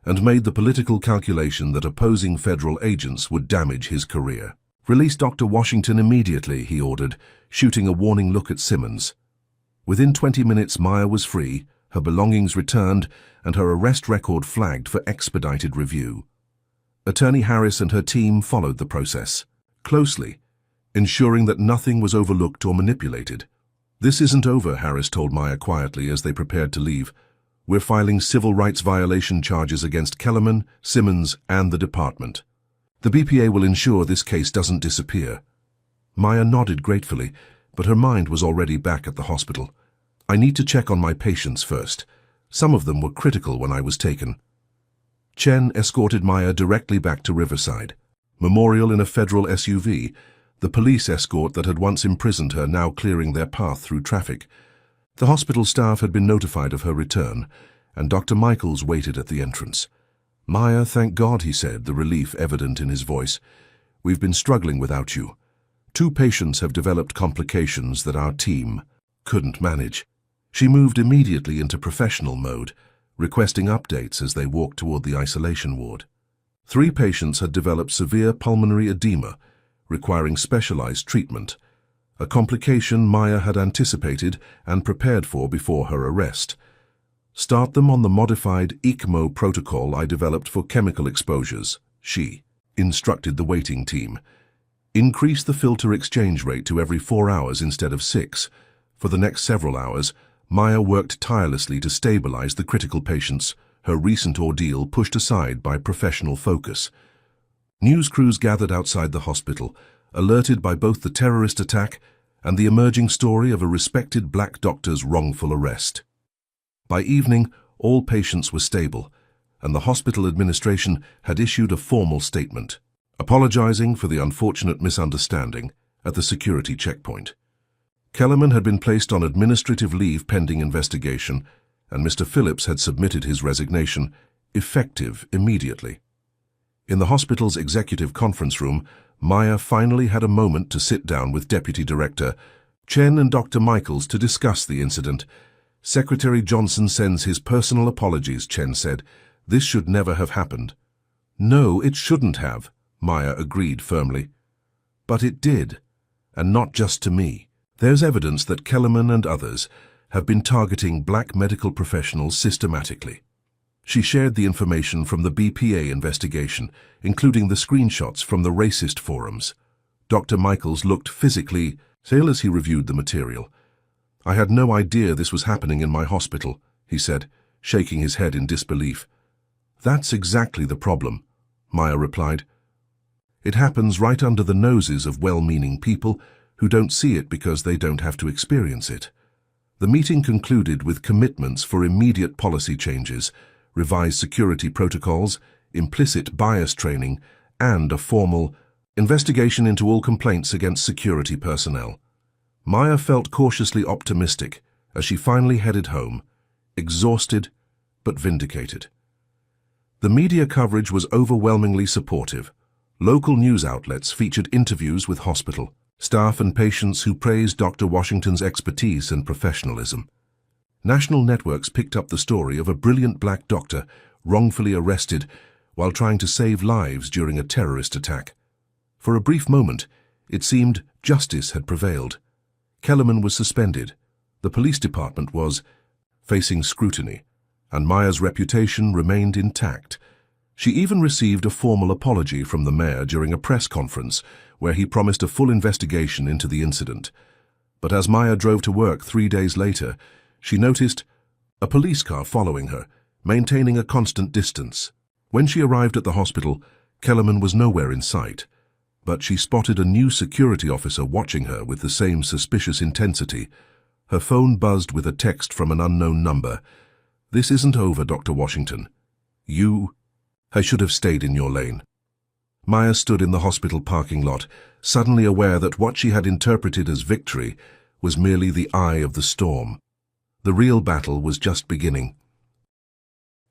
and made the political calculation that opposing federal agents would damage his career. "Release Dr. Washington immediately," he ordered, shooting a warning look at Simmons. Within 20 minutes, Maya was free, her belongings returned, and her arrest record flagged for expedited review. Attorney Harris and her team followed the process closely, ensuring that nothing was overlooked or manipulated. "This isn't over," Harris told Maya quietly as they prepared to leave. "We're filing civil rights violation charges against Kellerman, Simmons, and the department. The BPA will ensure this case doesn't disappear." Maya nodded gratefully, but her mind was already back at the hospital. "I need to check on my patients first. Some of them were critical when I was taken." Chen escorted Maya directly back to Riverside. Memorial in a federal SUV, the police escort that had once imprisoned her now clearing their path through traffic. The hospital staff had been notified of her return, and Dr. Michaels waited at the entrance. "Maya, thank God," he said, the relief evident in his voice. "We've been struggling without you. 2 patients have developed complications that our team couldn't manage." She moved immediately into professional mode, requesting updates as they walked toward the isolation ward. 3 patients had developed severe pulmonary edema, requiring specialized treatment, a complication Maya had anticipated and prepared for before her arrest. Start them on the modified ECMO protocol I developed for chemical exposures, she instructed the waiting team. Increase the filter exchange rate to every 4 hours instead of 6. For the next several hours, Maya worked tirelessly to stabilize the critical patients, her recent ordeal pushed aside by professional focus. News crews gathered outside the hospital, alerted by both the terrorist attack and the emerging story of a respected black doctor's wrongful arrest. By evening, all patients were stable, and the hospital administration had issued a formal statement, apologizing for the unfortunate misunderstanding at the security checkpoint. Kellerman had been placed on administrative leave pending investigation, and Mr. Phillips had submitted his resignation, effective immediately. In the hospital's executive conference room, Maya finally had a moment to sit down with Deputy Director Chen and Dr. Michaels to discuss the incident. Secretary Johnson sends his personal apologies, Chen said. This should never have happened. No, it shouldn't have, Maya agreed firmly. But it did, and not just to me. There's evidence that Kellerman and others have been targeting black medical professionals systematically. She shared the information from the BPA investigation, including the screenshots from the racist forums. Dr. Michaels looked physically ill as he reviewed the material. I had no idea this was happening in my hospital, he said, shaking his head in disbelief. That's exactly the problem, Maya replied. It happens right under the noses of well-meaning people who don't see it because they don't have to experience it. The meeting concluded with commitments for immediate policy changes, revised security protocols, implicit bias training, and a formal investigation into all complaints against security personnel. Maya felt cautiously optimistic as she finally headed home, exhausted but vindicated. The media coverage was overwhelmingly supportive. Local news outlets featured interviews with hospital staff and patients who praised Dr. Washington's expertise and professionalism. National networks picked up the story of a brilliant black doctor wrongfully arrested while trying to save lives during a terrorist attack. For a brief moment, it seemed justice had prevailed. Kellerman was suspended, the police department was facing scrutiny, and Maya's reputation remained intact. She even received a formal apology from the mayor during a press conference where he promised a full investigation into the incident. But as Maya drove to work 3 days later, she noticed a police car following her, maintaining a constant distance. When she arrived at the hospital, Kellerman was nowhere in sight, but she spotted a new security officer watching her with the same suspicious intensity. Her phone buzzed with a text from an unknown number. "This isn't over, Dr. Washington. I should have stayed in your lane." Maya stood in the hospital parking lot, suddenly aware that what she had interpreted as victory was merely the eye of the storm. The real battle was just beginning.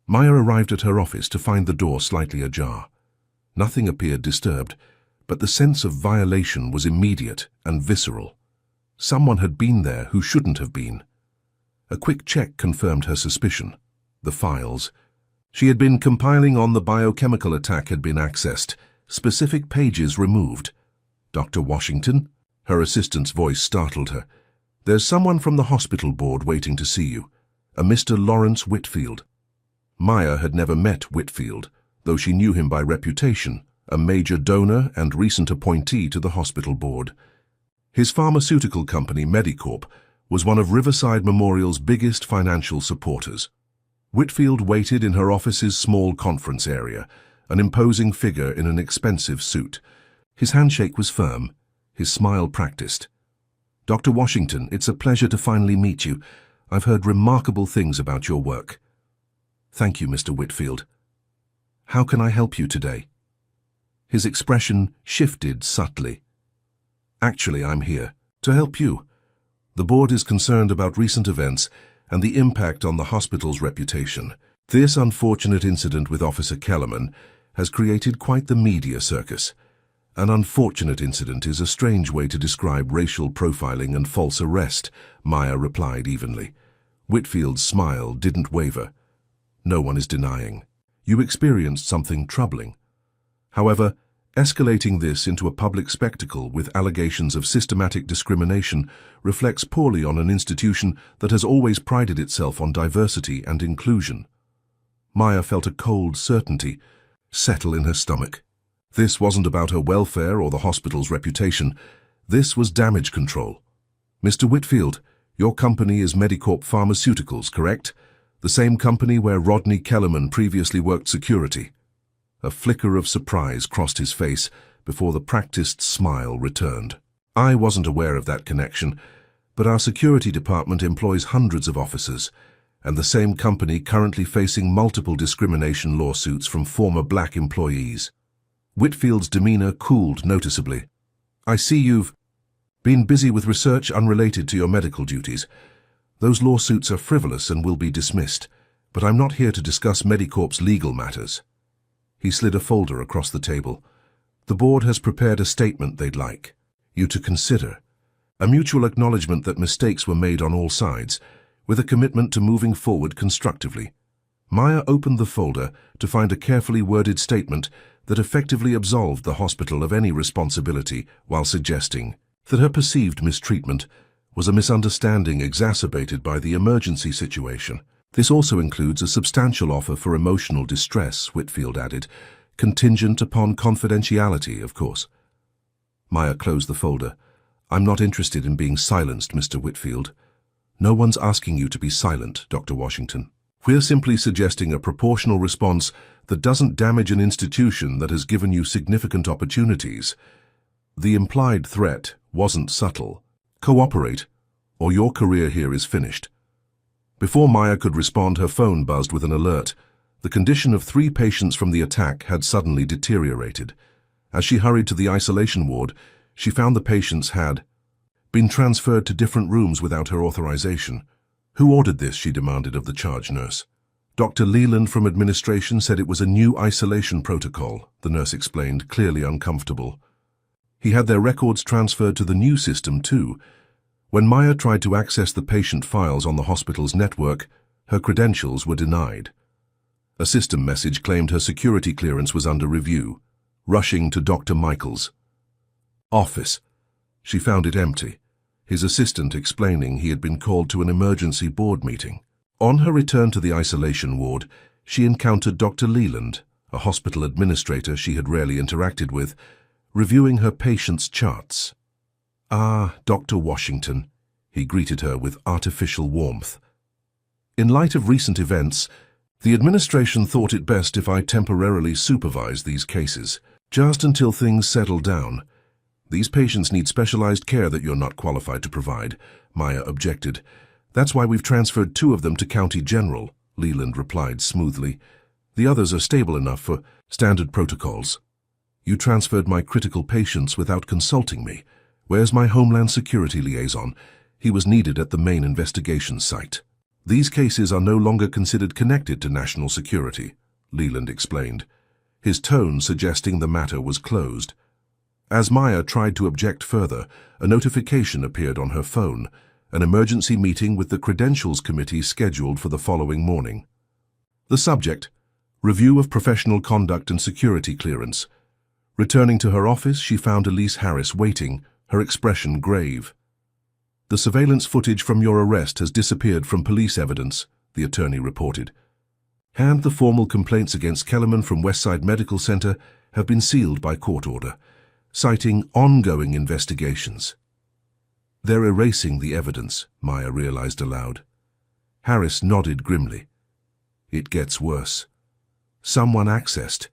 Maya arrived at her office to find the door slightly ajar. Nothing appeared disturbed, but the sense of violation was immediate and visceral. Someone had been there who shouldn't have been. A quick check confirmed her suspicion. The files she had been compiling on the biochemical attack had been accessed, specific pages removed. "Dr. Washington?" Her assistant's voice startled her. "There's someone from the hospital board waiting to see you, a Mr. Lawrence Whitfield." Maya had never met Whitfield, though she knew him by reputation, a major donor and recent appointee to the hospital board. His pharmaceutical company, Medicorp, was one of Riverside Memorial's biggest financial supporters. Whitfield waited in her office's small conference area, an imposing figure in an expensive suit. His handshake was firm, his smile practiced. "Dr. Washington, it's a pleasure to finally meet you. I've heard remarkable things about your work." "Thank you, Mr. Whitfield. How can I help you today?" His expression shifted subtly. "Actually, I'm here to help you. The board is concerned about recent events and the impact on the hospital's reputation. This unfortunate incident with Officer Kellerman has created quite the media circus. An unfortunate incident is a strange way to describe racial profiling and false arrest," Maya replied evenly. Whitfield's smile didn't waver. No one is denying. You experienced something troubling. However, escalating this into a public spectacle with allegations of systematic discrimination reflects poorly on an institution that has always prided itself on diversity and inclusion. Maya felt a cold certainty settle in her stomach. This wasn't about her welfare or the hospital's reputation. This was damage control. Mr. Whitfield, your company is Medicorp Pharmaceuticals, correct? The same company where Rodney Kellerman previously worked security. A flicker of surprise crossed his face before the practiced smile returned. I wasn't aware of that connection, but our security department employs hundreds of officers, and the same company currently facing multiple discrimination lawsuits from former black employees. Whitfield's demeanor cooled noticeably. I see you've been busy with research unrelated to your medical duties. Those lawsuits are frivolous and will be dismissed, but I'm not here to discuss Medicorp's legal matters. He slid a folder across the table. The board has prepared a statement they'd like you to consider. A mutual acknowledgement that mistakes were made on all sides, with a commitment to moving forward constructively. Maya opened the folder to find a carefully worded statement that effectively absolved the hospital of any responsibility while suggesting that her perceived mistreatment was a misunderstanding exacerbated by the emergency situation. This also includes a substantial offer for emotional distress, Whitfield added, contingent upon confidentiality, of course. Maya closed the folder. I'm not interested in being silenced, Mr. Whitfield. No one's asking you to be silent, Dr. Washington. We're simply suggesting a proportional response that doesn't damage an institution that has given you significant opportunities. The implied threat wasn't subtle. Cooperate, or your career here is finished. Before Maya could respond, her phone buzzed with an alert. The condition of 3 patients from the attack had suddenly deteriorated. As she hurried to the isolation ward, she found the patients had been transferred to different rooms without her authorization. Who ordered this? She demanded of the charge nurse. Dr. Leland from administration said it was a new isolation protocol, the nurse explained, clearly uncomfortable. He had their records transferred to the new system too. When Maya tried to access the patient files on the hospital's network, her credentials were denied. A system message claimed her security clearance was under review. Rushing to Dr. Michael's office, she found it empty, his assistant explaining he had been called to an emergency board meeting. On her return to the isolation ward, she encountered Dr. Leland, a hospital administrator she had rarely interacted with, reviewing her patients' charts. Ah, Dr. Washington, he greeted her with artificial warmth. In light of recent events, the administration thought it best if I temporarily supervise these cases, just until things settle down. These patients need specialized care that you're not qualified to provide, Maya objected. That's why we've transferred 2 of them to County General, Leland replied smoothly. The others are stable enough for standard protocols. You transferred my critical patients without consulting me. Where's my Homeland Security liaison? He was needed at the main investigation site. These cases are no longer considered connected to national security, Leland explained, his tone suggesting the matter was closed. As Maya tried to object further, a notification appeared on her phone, an emergency meeting with the Credentials Committee scheduled for the following morning. The subject, review of professional conduct and security clearance. Returning to her office, she found Elise Harris waiting, her expression grave. The surveillance footage from your arrest has disappeared from police evidence, the attorney reported. And the formal complaints against Kellerman from Westside Medical Center have been sealed by court order, citing ongoing investigations. They're erasing the evidence, Maya realized aloud. Harris nodded grimly. It gets worse. Someone accessed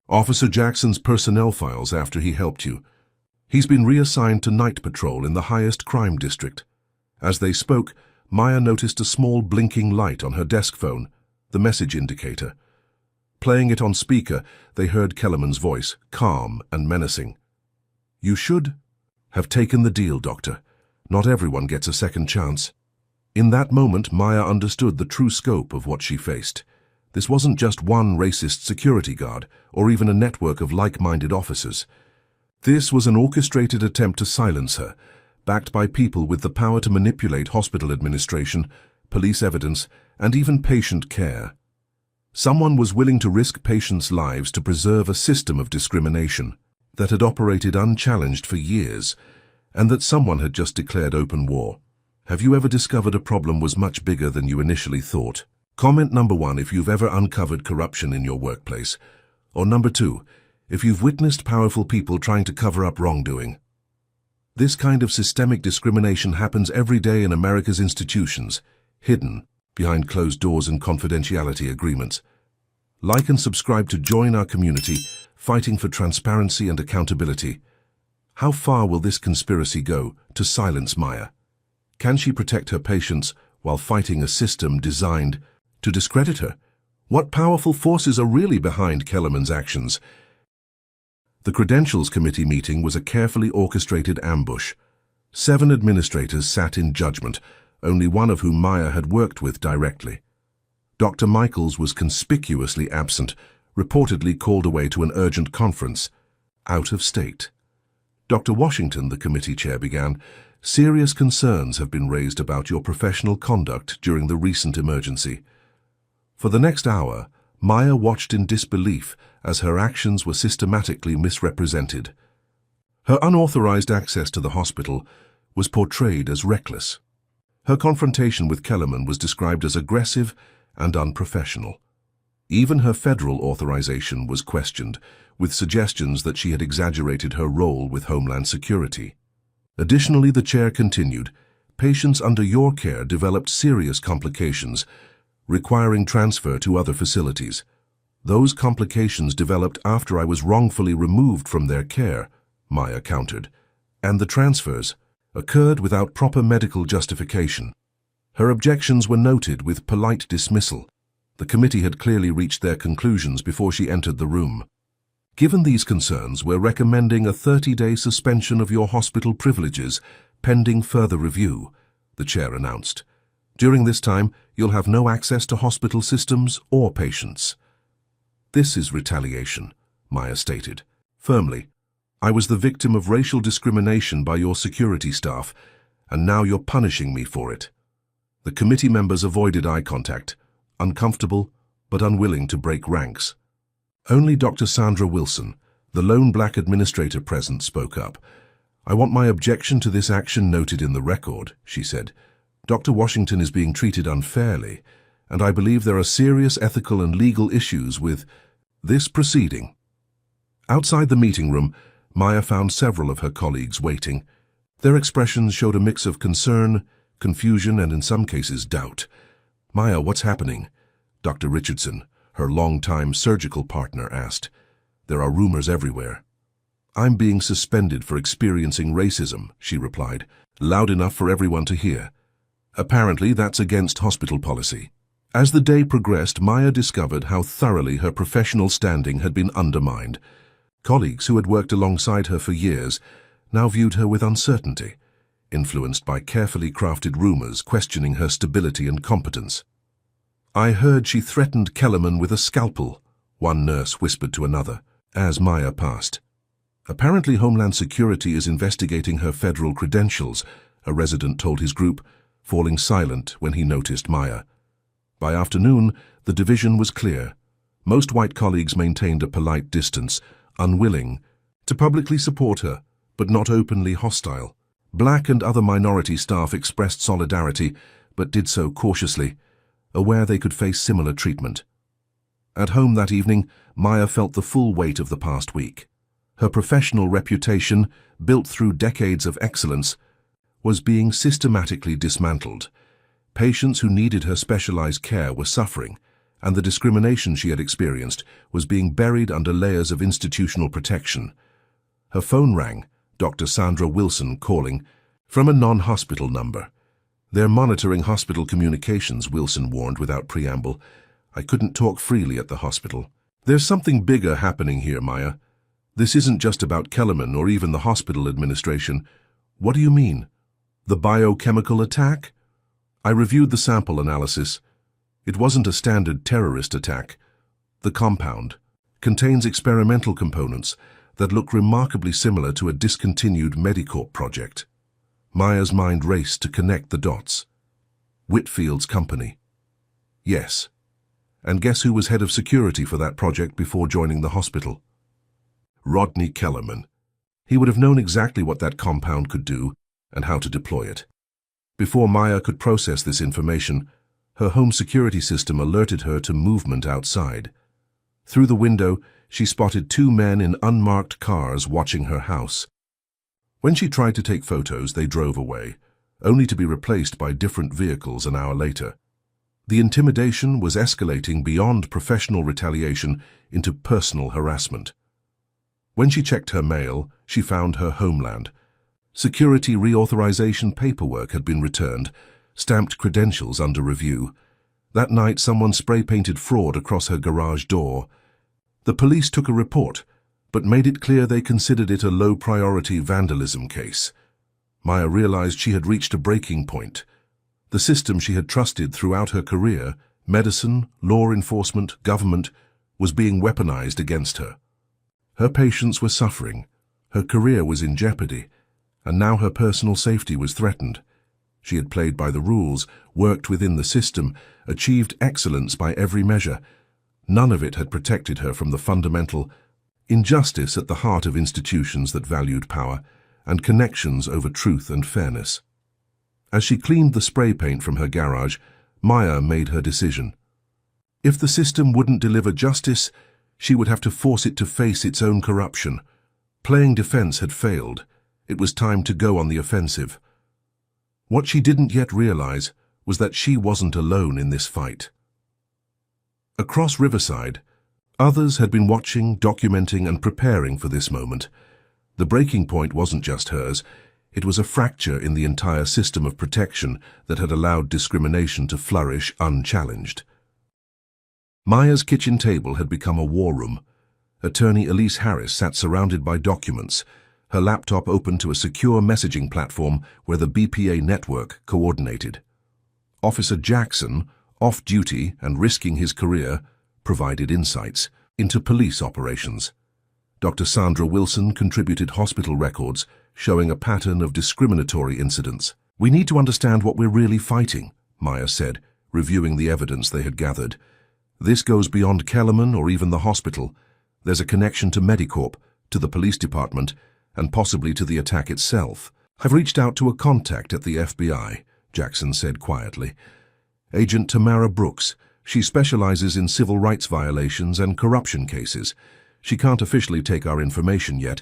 Officer Jackson's personnel files after he helped you. He's been reassigned to night patrol in the highest crime district. As they spoke, Maya noticed a small blinking light on her desk phone, the message indicator. Playing it on speaker, they heard Kellerman's voice, calm and menacing. You should have taken the deal, Doctor. Not everyone gets a second chance. In that moment, Maya understood the true scope of what she faced. This wasn't just one racist security guard, or even a network of like-minded officers. This was an orchestrated attempt to silence her, backed by people with the power to manipulate hospital administration, police evidence, and even patient care. Someone was willing to risk patients' lives to preserve a system of discrimination that had operated unchallenged for years, and that someone had just declared open war. Have you ever discovered a problem was much bigger than you initially thought? Comment number 1 if you've ever uncovered corruption in your workplace. Or number 2, if you've witnessed powerful people trying to cover up wrongdoing. This kind of systemic discrimination happens every day in America's institutions, hidden behind closed doors and confidentiality agreements. Like and subscribe to join our community, fighting for transparency and accountability. How far will this conspiracy go to silence Maya? Can she protect her patients while fighting a system designed to discredit her? What powerful forces are really behind Kellerman's actions? The Credentials Committee meeting was a carefully orchestrated ambush. 7 administrators sat in judgment, only one of whom Maya had worked with directly. Dr. Michaels was conspicuously absent, reportedly called away to an urgent conference, out of state. Dr. Washington, the committee chair, began, "Serious concerns have been raised about your professional conduct during the recent emergency." For the next hour, Maya watched in disbelief as her actions were systematically misrepresented. Her unauthorized access to the hospital was portrayed as reckless. Her confrontation with Kellerman was described as aggressive and unprofessional. Even her federal authorization was questioned, with suggestions that she had exaggerated her role with Homeland Security. Additionally, the chair continued, "Patients under your care developed serious complications, requiring transfer to other facilities. Those complications developed after I was wrongfully removed from their care," Maya countered, "and the transfers occurred without proper medical justification." Her objections were noted with polite dismissal. The committee had clearly reached their conclusions before she entered the room. "Given these concerns, we're recommending a 30-day suspension of your hospital privileges, pending further review," the chair announced. "During this time, you'll have no access to hospital systems or patients." "This is retaliation," Maya stated, firmly. "I was the victim of racial discrimination by your security staff, and now you're punishing me for it." The committee members avoided eye contact, uncomfortable but unwilling to break ranks. Only Dr. Sandra Wilson, the lone black administrator present, spoke up. "I want my objection to this action noted in the record," she said. "Dr. Washington is being treated unfairly, and I believe there are serious ethical and legal issues with this proceeding." Outside the meeting room, Maya found several of her colleagues waiting. Their expressions showed a mix of concern, confusion, and in some cases doubt. "Maya, what's happening?" Dr. Richardson, her longtime surgical partner, asked. "There are rumors everywhere." "I'm being suspended for experiencing racism," she replied, loud enough for everyone to hear. Apparently, that's against hospital policy. As the day progressed, Maya discovered how thoroughly her professional standing had been undermined. Colleagues who had worked alongside her for years now viewed her with uncertainty, influenced by carefully crafted rumors questioning her stability and competence. "I heard she threatened Kellerman with a scalpel," one nurse whispered to another, as Maya passed. "Apparently Homeland Security is investigating her federal credentials," a resident told his group, falling silent when he noticed Maya. By afternoon, the division was clear. Most white colleagues maintained a polite distance, unwilling to publicly support her, but not openly hostile. Black and other minority staff expressed solidarity, but did so cautiously, aware they could face similar treatment. At home that evening, Maya felt the full weight of the past week. Her professional reputation, built through decades of excellence, was being systematically dismantled. Patients who needed her specialized care were suffering, and the discrimination she had experienced was being buried under layers of institutional protection. Her phone rang, Dr. Sandra Wilson calling, from a non-hospital number. "They're monitoring hospital communications," Wilson warned without preamble. "I couldn't talk freely at the hospital." "There's something bigger happening here, Maya. This isn't just about Kellerman or even the hospital administration." "What do you mean?" "The biochemical attack?" "I reviewed the sample analysis. It wasn't a standard terrorist attack. The compound contains experimental components that look remarkably similar to a discontinued Medicorp project." Maya's mind raced to connect the dots. Whitfield's company. Yes. And guess who was head of security for that project before joining the hospital? Rodney Kellerman. He would have known exactly what that compound could do and how to deploy it. Before Maya could process this information, her home security system alerted her to movement outside. Through the window, she spotted two men in unmarked cars watching her house. When she tried to take photos, they drove away, only to be replaced by different vehicles an hour later. The intimidation was escalating beyond professional retaliation into personal harassment. When she checked her mail, she found her Homeland. Security reauthorization paperwork had been returned, stamped credentials under review. That night, someone spray-painted fraud across her garage door. The police took a report, but made it clear they considered it a low-priority vandalism case. Maya realized she had reached a breaking point. The system she had trusted throughout her career, medicine, law enforcement, government, was being weaponized against her. Her patients were suffering, her career was in jeopardy, and now her personal safety was threatened. She had played by the rules, worked within the system, achieved excellence by every measure. None of it had protected her from the fundamental injustice at the heart of institutions that valued power and connections over truth and fairness. As she cleaned the spray paint from her garage, Maya made her decision. If the system wouldn't deliver justice, she would have to force it to face its own corruption. Playing defense had failed. It was time to go on the offensive. What she didn't yet realize was that she wasn't alone in this fight. Across Riverside, others had been watching, documenting, and preparing for this moment. The breaking point wasn't just hers. It was a fracture in the entire system of protection that had allowed discrimination to flourish unchallenged. Maya's kitchen table had become a war room. Attorney Elise Harris sat surrounded by documents, her laptop open to a secure messaging platform where the BPA network coordinated. Officer Jackson, off duty and risking his career, provided insights into police operations. Dr. Sandra Wilson contributed hospital records showing a pattern of discriminatory incidents. "We need to understand what we're really fighting," Maya said, reviewing the evidence they had gathered. "This goes beyond Kellerman or even the hospital. There's a connection to Medicorp, to the police department, and possibly to the attack itself. I've reached out to a contact at the FBI," Jackson said quietly. "Agent Tamara Brooks. She specializes in civil rights violations and corruption cases. She can't officially take our information yet,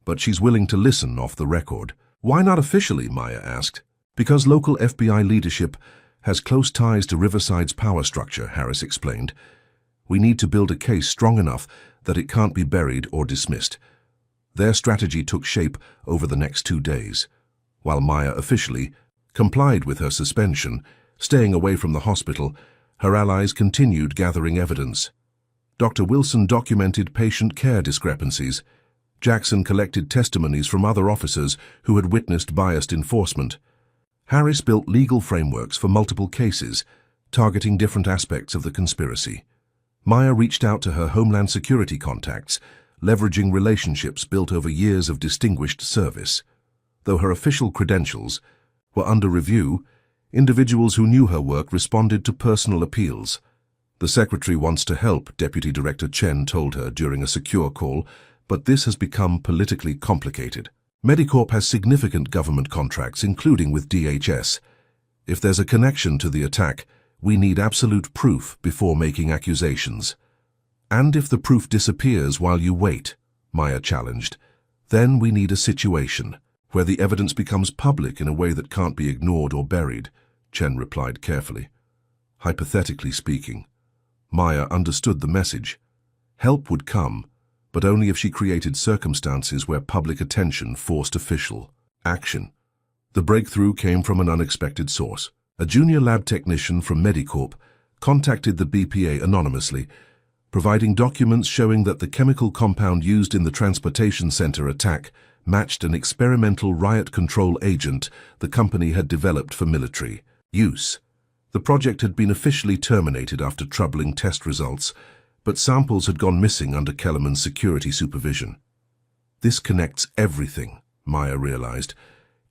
but she's willing to listen off the record." "Why not officially?" Maya asked. "Because local FBI leadership has close ties to Riverside's power structure," Harris explained. "We need to build a case strong enough that it can't be buried or dismissed." Their strategy took shape over the next 2 days. While Maya officially complied with her suspension, staying away from the hospital, her allies continued gathering evidence. Dr. Wilson documented patient care discrepancies. Jackson collected testimonies from other officers who had witnessed biased enforcement. Harris built legal frameworks for multiple cases, targeting different aspects of the conspiracy. Maya reached out to her Homeland Security contacts, leveraging relationships built over years of distinguished service. Though her official credentials were under review, individuals who knew her work responded to personal appeals. "The secretary wants to help," Deputy Director Chen told her during a secure call, "but this has become politically complicated. Medicorp has significant government contracts, including with DHS. If there's a connection to the attack, we need absolute proof before making accusations." "And if the proof disappears while you wait," Maya challenged, "then we need a situation where the evidence becomes public in a way that can't be ignored or buried," Chen replied carefully. Hypothetically speaking, Maya understood the message. Help would come, but only if she created circumstances where public attention forced official action. The breakthrough came from an unexpected source. A junior lab technician from Medicorp contacted the BPA anonymously, providing documents showing that the chemical compound used in the transportation center attack matched an experimental riot control agent the company had developed for military use. The project had been officially terminated after troubling test results, but samples had gone missing under Kellerman's security supervision. "This connects everything," Maya realized.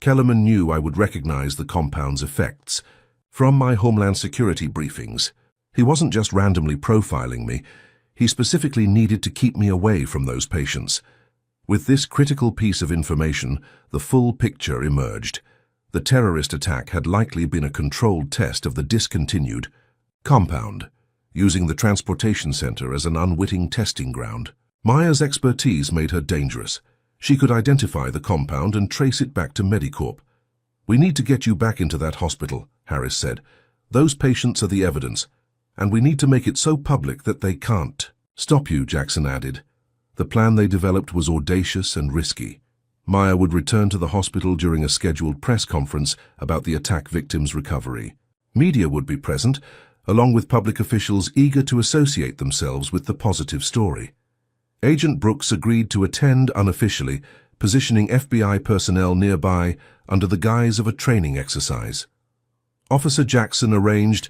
"Kellerman knew I would recognize the compound's effects. From my Homeland Security briefings, he wasn't just randomly profiling me, he specifically needed to keep me away from those patients. With this critical piece of information, the full picture emerged. The terrorist attack had likely been a controlled test of the discontinued compound, using the transportation center as an unwitting testing ground. Maya's expertise made her dangerous. She could identify the compound and trace it back to Medicorp. "We need to get you back into that hospital," Harris said. "Those patients are the evidence, and we need to make it so public that they can't stop you," Jackson added. The plan they developed was audacious and risky. Maya would return to the hospital during a scheduled press conference about the attack victims' recovery. Media would be present, along with public officials eager to associate themselves with the positive story. Agent Brooks agreed to attend unofficially, positioning FBI personnel nearby under the guise of a training exercise. Officer Jackson arranged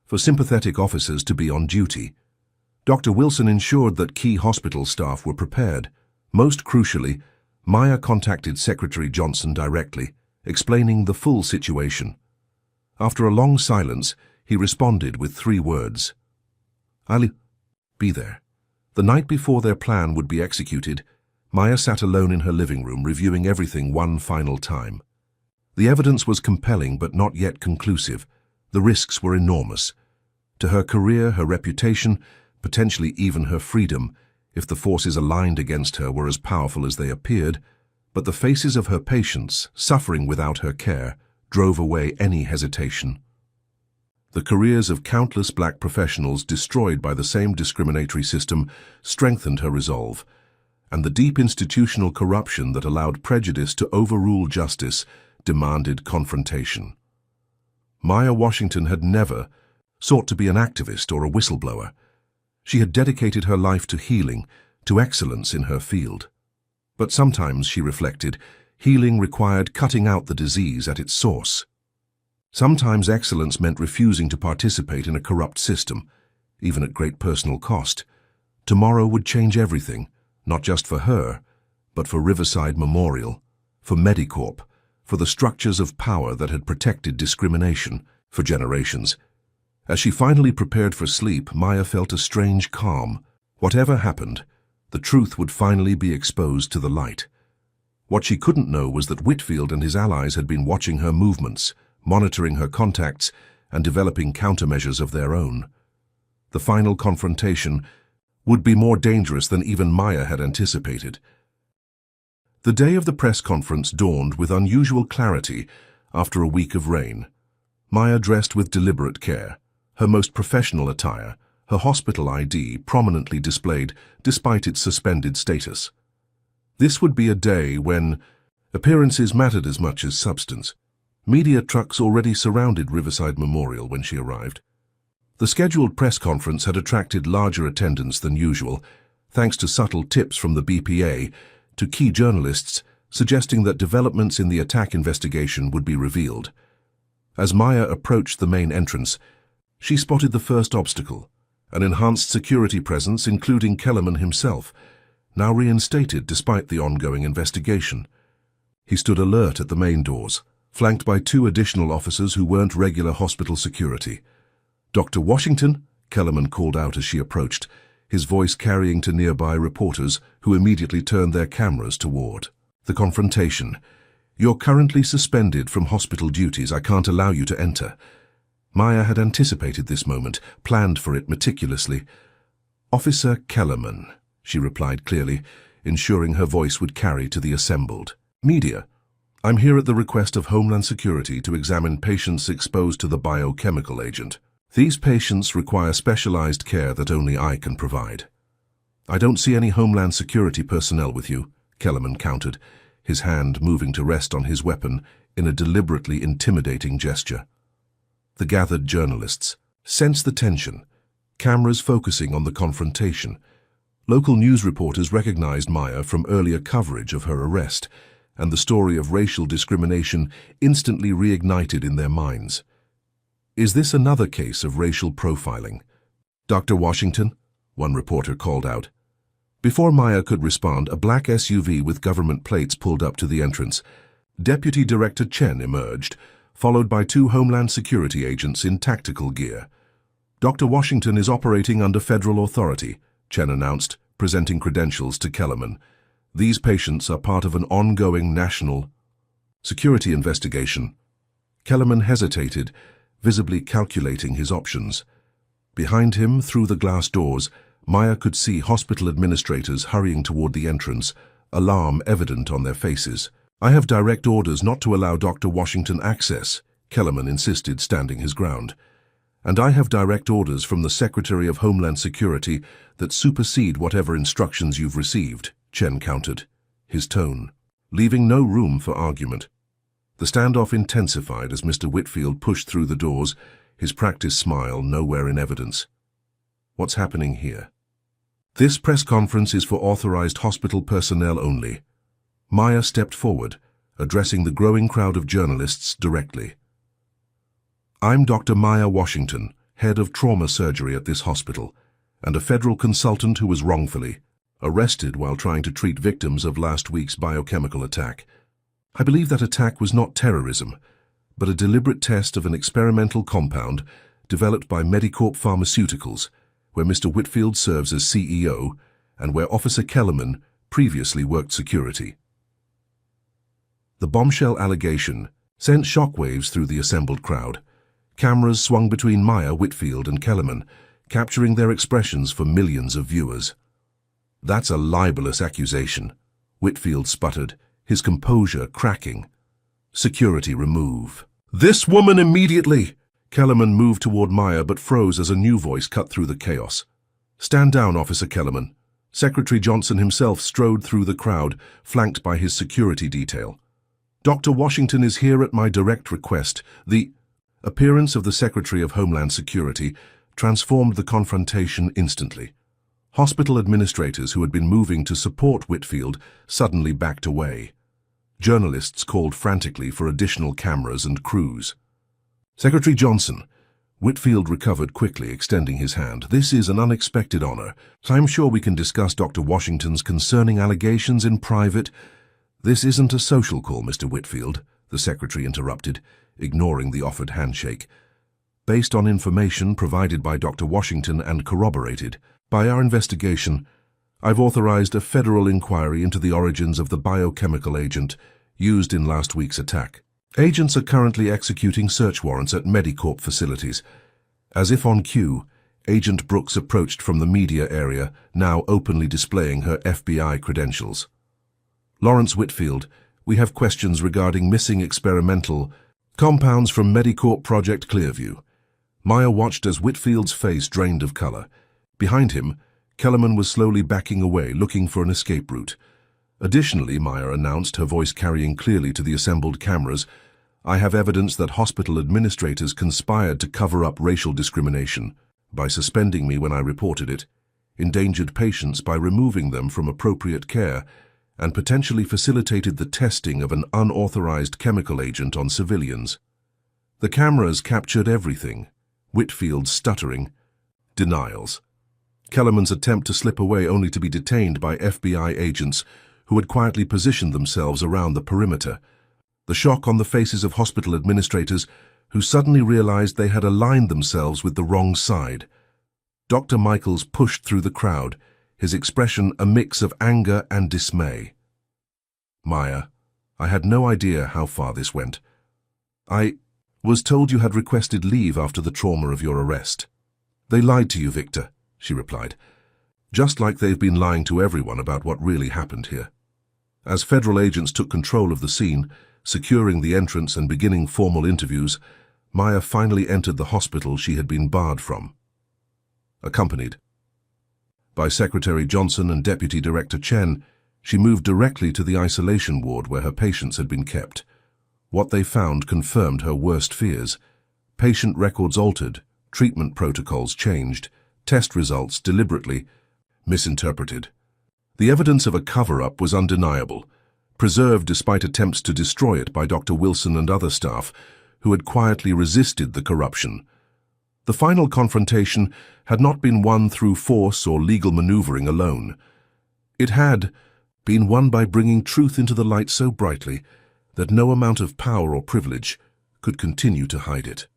for sympathetic officers to be on duty. Dr. Wilson ensured that key hospital staff were prepared. Most crucially, Maya contacted Secretary Johnson directly, explaining the full situation. After a long silence, he responded with 3 words. "I'll be there." The night before their plan would be executed, Maya sat alone in her living room reviewing everything one final time. The evidence was compelling but not yet conclusive. The risks were enormous. To her career, her reputation, potentially even her freedom, if the forces aligned against her were as powerful as they appeared, but the faces of her patients, suffering without her care, drove away any hesitation. The careers of countless black professionals destroyed by the same discriminatory system strengthened her resolve, and the deep institutional corruption that allowed prejudice to overrule justice demanded confrontation. Maya Washington had never sought to be an activist or a whistleblower. She had dedicated her life to healing, to excellence in her field. But sometimes, she reflected, healing required cutting out the disease at its source. Sometimes excellence meant refusing to participate in a corrupt system, even at great personal cost. Tomorrow would change everything, not just for her, but for Riverside Memorial, for Medicorp, for the structures of power that had protected discrimination for generations. As she finally prepared for sleep, Maya felt a strange calm. Whatever happened, the truth would finally be exposed to the light. What she couldn't know was that Whitfield and his allies had been watching her movements, monitoring her contacts, and developing countermeasures of their own. The final confrontation would be more dangerous than even Maya had anticipated. The day of the press conference dawned with unusual clarity after a week of rain. Maya dressed with deliberate care, her most professional attire, her hospital ID prominently displayed despite its suspended status. This would be a day when appearances mattered as much as substance. Media trucks already surrounded Riverside Memorial when she arrived. The scheduled press conference had attracted larger attendance than usual, thanks to subtle tips from the BPA to key journalists suggesting that developments in the attack investigation would be revealed. As Maya approached the main entrance, she spotted the first obstacle, an enhanced security presence including Kellerman himself, now reinstated despite the ongoing investigation. He stood alert at the main doors, flanked by 2 additional officers who weren't regular hospital security. "Dr. Washington," Kellerman called out as she approached, his voice carrying to nearby reporters who immediately turned their cameras toward the confrontation. "You're currently suspended from hospital duties. I can't allow you to enter." Maya had anticipated this moment, planned for it meticulously. "Officer Kellerman," she replied clearly, ensuring her voice would carry to the assembled media. "I'm here at the request of Homeland Security to examine patients exposed to the biochemical agent. These patients require specialized care that only I can provide." "I don't see any Homeland Security personnel with you," Kellerman countered, his hand moving to rest on his weapon in a deliberately intimidating gesture. The gathered journalists sensed the tension, cameras focusing on the confrontation. Local news reporters recognized Maya from earlier coverage of her arrest, and the story of racial discrimination instantly reignited in their minds. "Is this another case of racial profiling?" "Dr. Washington," one reporter called out. Before Maya could respond, a black SUV with government plates pulled up to the entrance. Deputy Director Chen emerged, followed by 2 Homeland Security agents in tactical gear. Dr. Washington is operating under federal authority, Chen announced, presenting credentials to Kellerman. These patients are part of an ongoing national security investigation. Kellerman hesitated, visibly calculating his options. Behind him, through the glass doors, Maya could see hospital administrators hurrying toward the entrance, alarm evident on their faces. "I have direct orders not to allow Dr. Washington access," Kellerman insisted, standing his ground. "And I have direct orders from the Secretary of Homeland Security that supersede whatever instructions you've received," Chen countered, his tone leaving no room for argument. The standoff intensified as Mr. Whitfield pushed through the doors, his practiced smile nowhere in evidence. "What's happening here?" "This press conference is for authorized hospital personnel only." Maya stepped forward, addressing the growing crowd of journalists directly. "I'm Dr. Maya Washington, head of trauma surgery at this hospital, and a federal consultant who was wrongfully arrested while trying to treat victims of last week's biochemical attack. I believe that attack was not terrorism, but a deliberate test of an experimental compound developed by Medicorp Pharmaceuticals, where Mr. Whitfield serves as CEO and where Officer Kellerman previously worked security." The bombshell allegation sent shockwaves through the assembled crowd. Cameras swung between Maya, Whitfield, and Kellerman, capturing their expressions for millions of viewers. "That's a libelous accusation," Whitfield sputtered, his composure cracking. "Security remove." "This woman immediately!" Kellerman moved toward Maya but froze as a new voice cut through the chaos. "Stand down, Officer Kellerman." Secretary Johnson himself strode through the crowd, flanked by his security detail. "Dr. Washington is here at my direct request." The appearance of the Secretary of Homeland Security transformed the confrontation instantly. Hospital administrators who had been moving to support Whitfield suddenly backed away. Journalists called frantically for additional cameras and crews. "Secretary Johnson," Whitfield recovered quickly, extending his hand. "This is an unexpected honor. I'm sure we can discuss Dr. Washington's concerning allegations in private." "This isn't a social call, Mr. Whitfield," the secretary interrupted, ignoring the offered handshake. "Based on information provided by Dr. Washington and corroborated by our investigation, I've authorized a federal inquiry into the origins of the biochemical agent used in last week's attack. Agents are currently executing search warrants at Medicorp facilities." As if on cue, Agent Brooks approached from the media area, now openly displaying her FBI credentials. "Lawrence Whitfield, we have questions regarding missing experimental compounds from Medicorp Project Clearview." Maya watched as Whitfield's face drained of color. Behind him, Kellerman was slowly backing away, looking for an escape route. Additionally, Maya announced, her voice carrying clearly to the assembled cameras, "I have evidence that hospital administrators conspired to cover up racial discrimination by suspending me when I reported it, endangered patients by removing them from appropriate care, and potentially facilitated the testing of an unauthorized chemical agent on civilians." The cameras captured everything. Whitfield stuttering, denials. Kellerman's attempt to slip away only to be detained by FBI agents who had quietly positioned themselves around the perimeter. The shock on the faces of hospital administrators who suddenly realized they had aligned themselves with the wrong side. Dr. Michaels pushed through the crowd, his expression a mix of anger and dismay. "Maya, I had no idea how far this went. I was told you had requested leave after the trauma of your arrest." "They lied to you, Victor," she replied, "just like they've been lying to everyone about what really happened here." As federal agents took control of the scene, securing the entrance and beginning formal interviews, Maya finally entered the hospital she had been barred from. Accompanied by Secretary Johnson and Deputy Director Chen, she moved directly to the isolation ward where her patients had been kept. What they found confirmed her worst fears. Patient records altered, treatment protocols changed, test results deliberately misinterpreted. The evidence of a cover-up was undeniable, preserved despite attempts to destroy it by Dr. Wilson and other staff who had quietly resisted the corruption. The final confrontation had not been won through force or legal maneuvering alone. It had been won by bringing truth into the light so brightly that no amount of power or privilege could continue to hide it.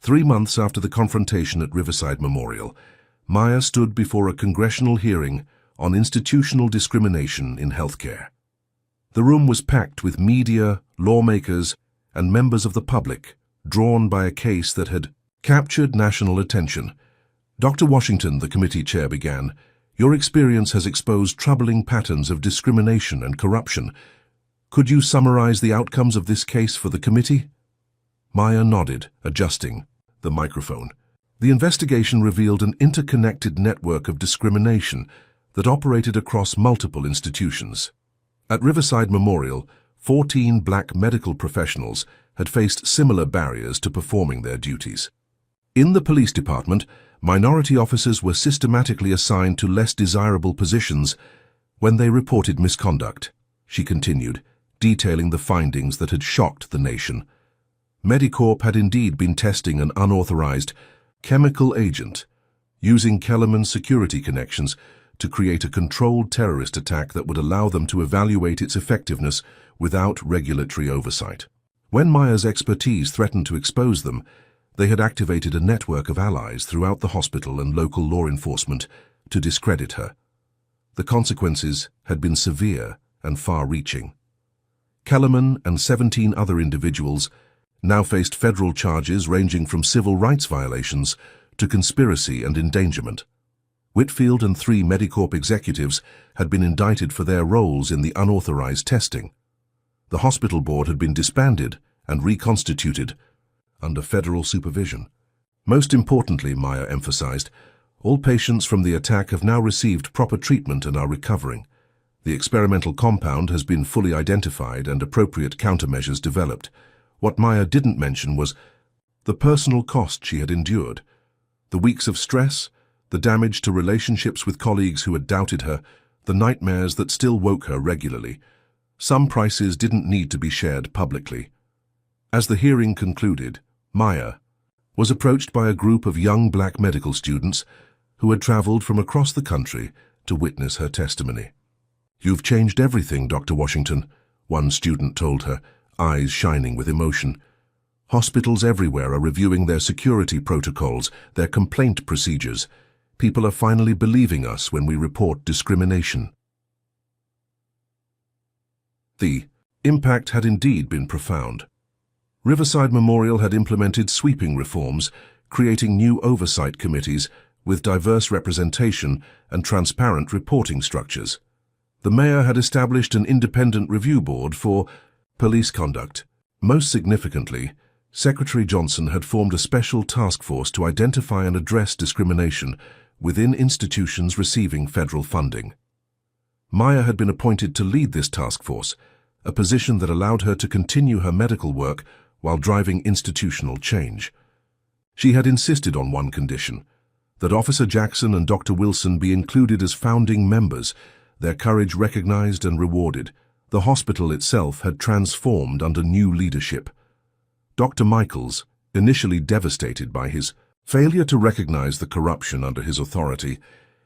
3 months after the confrontation at Riverside Memorial, Maya stood before a congressional hearing on institutional discrimination in healthcare. The room was packed with media, lawmakers, and members of the public, drawn by a case that had captured national attention. Dr. Washington, the committee chair, began, "Your experience has exposed troubling patterns of discrimination and corruption. Could you summarize the outcomes of this case for the committee?" Maya nodded, adjusting the microphone. The investigation revealed an interconnected network of discrimination that operated across multiple institutions. At Riverside Memorial, 14 black medical professionals had faced similar barriers to performing their duties. In the police department, minority officers were systematically assigned to less desirable positions when they reported misconduct. She continued, detailing the findings that had shocked the nation. Medicorp had indeed been testing an unauthorized chemical agent, using Kellerman's security connections to create a controlled terrorist attack that would allow them to evaluate its effectiveness without regulatory oversight. When Maya's expertise threatened to expose them, they had activated a network of allies throughout the hospital and local law enforcement to discredit her. The consequences had been severe and far-reaching. Kellerman and 17 other individuals now faced federal charges ranging from civil rights violations to conspiracy and endangerment. Whitfield and 3 Medicorp executives had been indicted for their roles in the unauthorized testing. The hospital board had been disbanded and reconstituted under federal supervision. Most importantly, Maya emphasized, all patients from the attack have now received proper treatment and are recovering. The experimental compound has been fully identified and appropriate countermeasures developed. What Maya didn't mention was the personal cost she had endured, the weeks of stress, the damage to relationships with colleagues who had doubted her, the nightmares that still woke her regularly. Some prices didn't need to be shared publicly. As the hearing concluded, Maya was approached by a group of young black medical students who had traveled from across the country to witness her testimony. "You've changed everything, Dr. Washington," one student told her, eyes shining with emotion. "Hospitals everywhere are reviewing their security protocols, their complaint procedures. People are finally believing us when we report discrimination." The impact had indeed been profound. Riverside Memorial had implemented sweeping reforms, creating new oversight committees with diverse representation and transparent reporting structures. The mayor had established an independent review board for police conduct. Most significantly, Secretary Johnson had formed a special task force to identify and address discrimination within institutions receiving federal funding. Maya had been appointed to lead this task force, a position that allowed her to continue her medical work while driving institutional change. She had insisted on one condition, that Officer Jackson and Dr. Wilson be included as founding members, their courage recognized and rewarded. The hospital itself had transformed under new leadership. Dr. Michaels, initially devastated by his failure to recognize the corruption under his authority,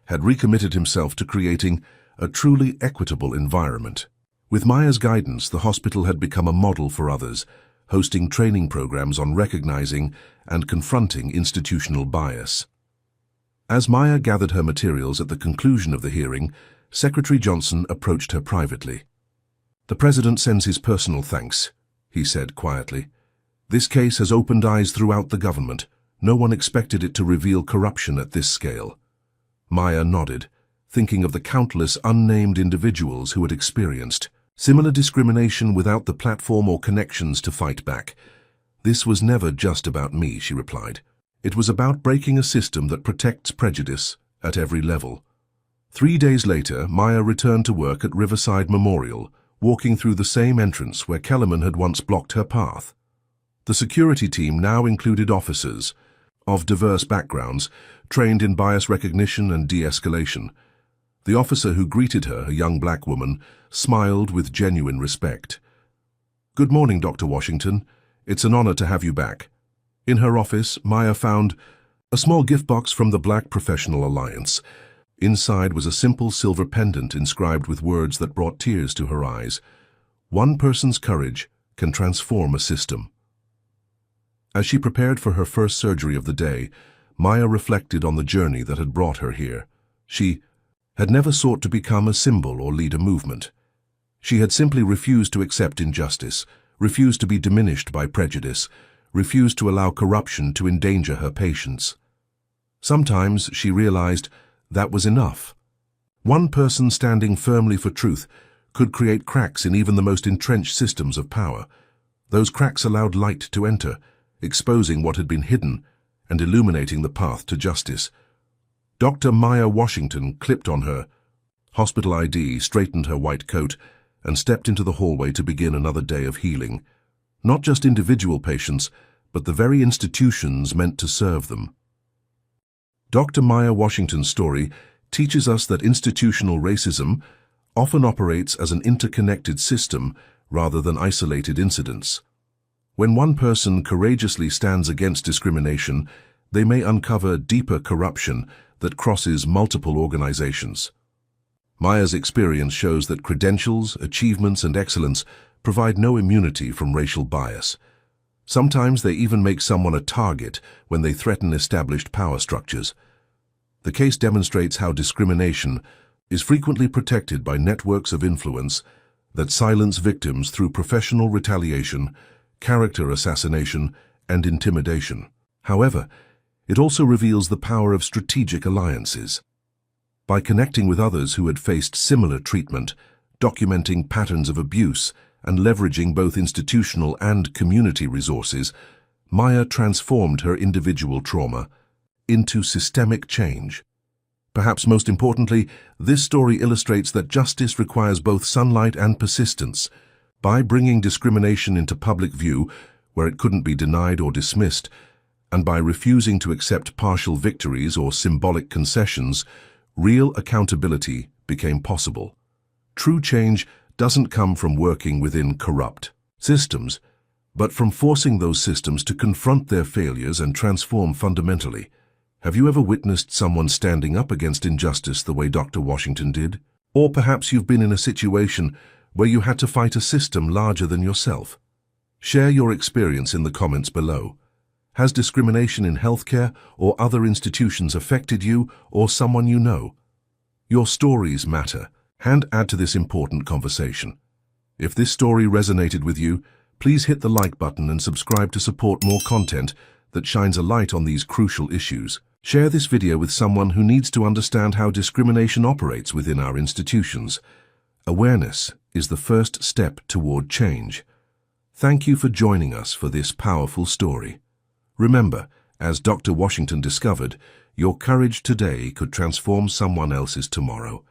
had recommitted himself to creating a truly equitable environment. With Maya's guidance, the hospital had become a model for others, hosting training programs on recognizing and confronting institutional bias. As Maya gathered her materials at the conclusion of the hearing, Secretary Johnson approached her privately. "The President sends his personal thanks," he said quietly. "This case has opened eyes throughout the government. No one expected it to reveal corruption at this scale." Maya nodded, thinking of the countless unnamed individuals who had experienced similar discrimination without the platform or connections to fight back. "This was never just about me," she replied. "It was about breaking a system that protects prejudice at every level." 3 days later, Maya returned to work at Riverside Memorial, walking through the same entrance where Kellerman had once blocked her path. The security team now included officers of diverse backgrounds, trained in bias recognition and de-escalation. The officer who greeted her, a young black woman, smiled with genuine respect. "Good morning, Dr. Washington. It's an honor to have you back." In her office, Maya found a small gift box from the Black Professional Alliance. Inside was a simple silver pendant inscribed with words that brought tears to her eyes. "One person's courage can transform a system." As she prepared for her first surgery of the day, Maya reflected on the journey that had brought her here. She had never sought to become a symbol or lead a movement. She had simply refused to accept injustice, refused to be diminished by prejudice, refused to allow corruption to endanger her patients. Sometimes she realized that was enough. One person standing firmly for truth could create cracks in even the most entrenched systems of power. Those cracks allowed light to enter, exposing what had been hidden and illuminating the path to justice. Dr. Maya Washington clipped on her hospital ID, straightened her white coat, and stepped into the hallway to begin another day of healing. Not just individual patients, but the very institutions meant to serve them. Dr. Maya Washington's story teaches us that institutional racism often operates as an interconnected system rather than isolated incidents. When one person courageously stands against discrimination, they may uncover deeper corruption that crosses multiple organizations. Maya's experience shows that credentials, achievements, and excellence provide no immunity from racial bias. Sometimes they even make someone a target when they threaten established power structures. The case demonstrates how discrimination is frequently protected by networks of influence that silence victims through professional retaliation, character assassination, and intimidation. However, it also reveals the power of strategic alliances. By connecting with others who had faced similar treatment, documenting patterns of abuse, and leveraging both institutional and community resources, Maya transformed her individual trauma into systemic change. Perhaps most importantly, this story illustrates that justice requires both sunlight and persistence. By bringing discrimination into public view, where it couldn't be denied or dismissed, and by refusing to accept partial victories or symbolic concessions, real accountability became possible. True change doesn't come from working within corrupt systems, but from forcing those systems to confront their failures and transform fundamentally. Have you ever witnessed someone standing up against injustice the way Dr. Washington did? Or perhaps you've been in a situation where you had to fight a system larger than yourself. Share your experience in the comments below. Has discrimination in healthcare or other institutions affected you or someone you know? Your stories matter, and add to this important conversation. If this story resonated with you, please hit the like button and subscribe to support more content that shines a light on these crucial issues. Share this video with someone who needs to understand how discrimination operates within our institutions. Awareness is the first step toward change. Thank you for joining us for this powerful story. Remember, as Dr. Washington discovered, your courage today could transform someone else's tomorrow.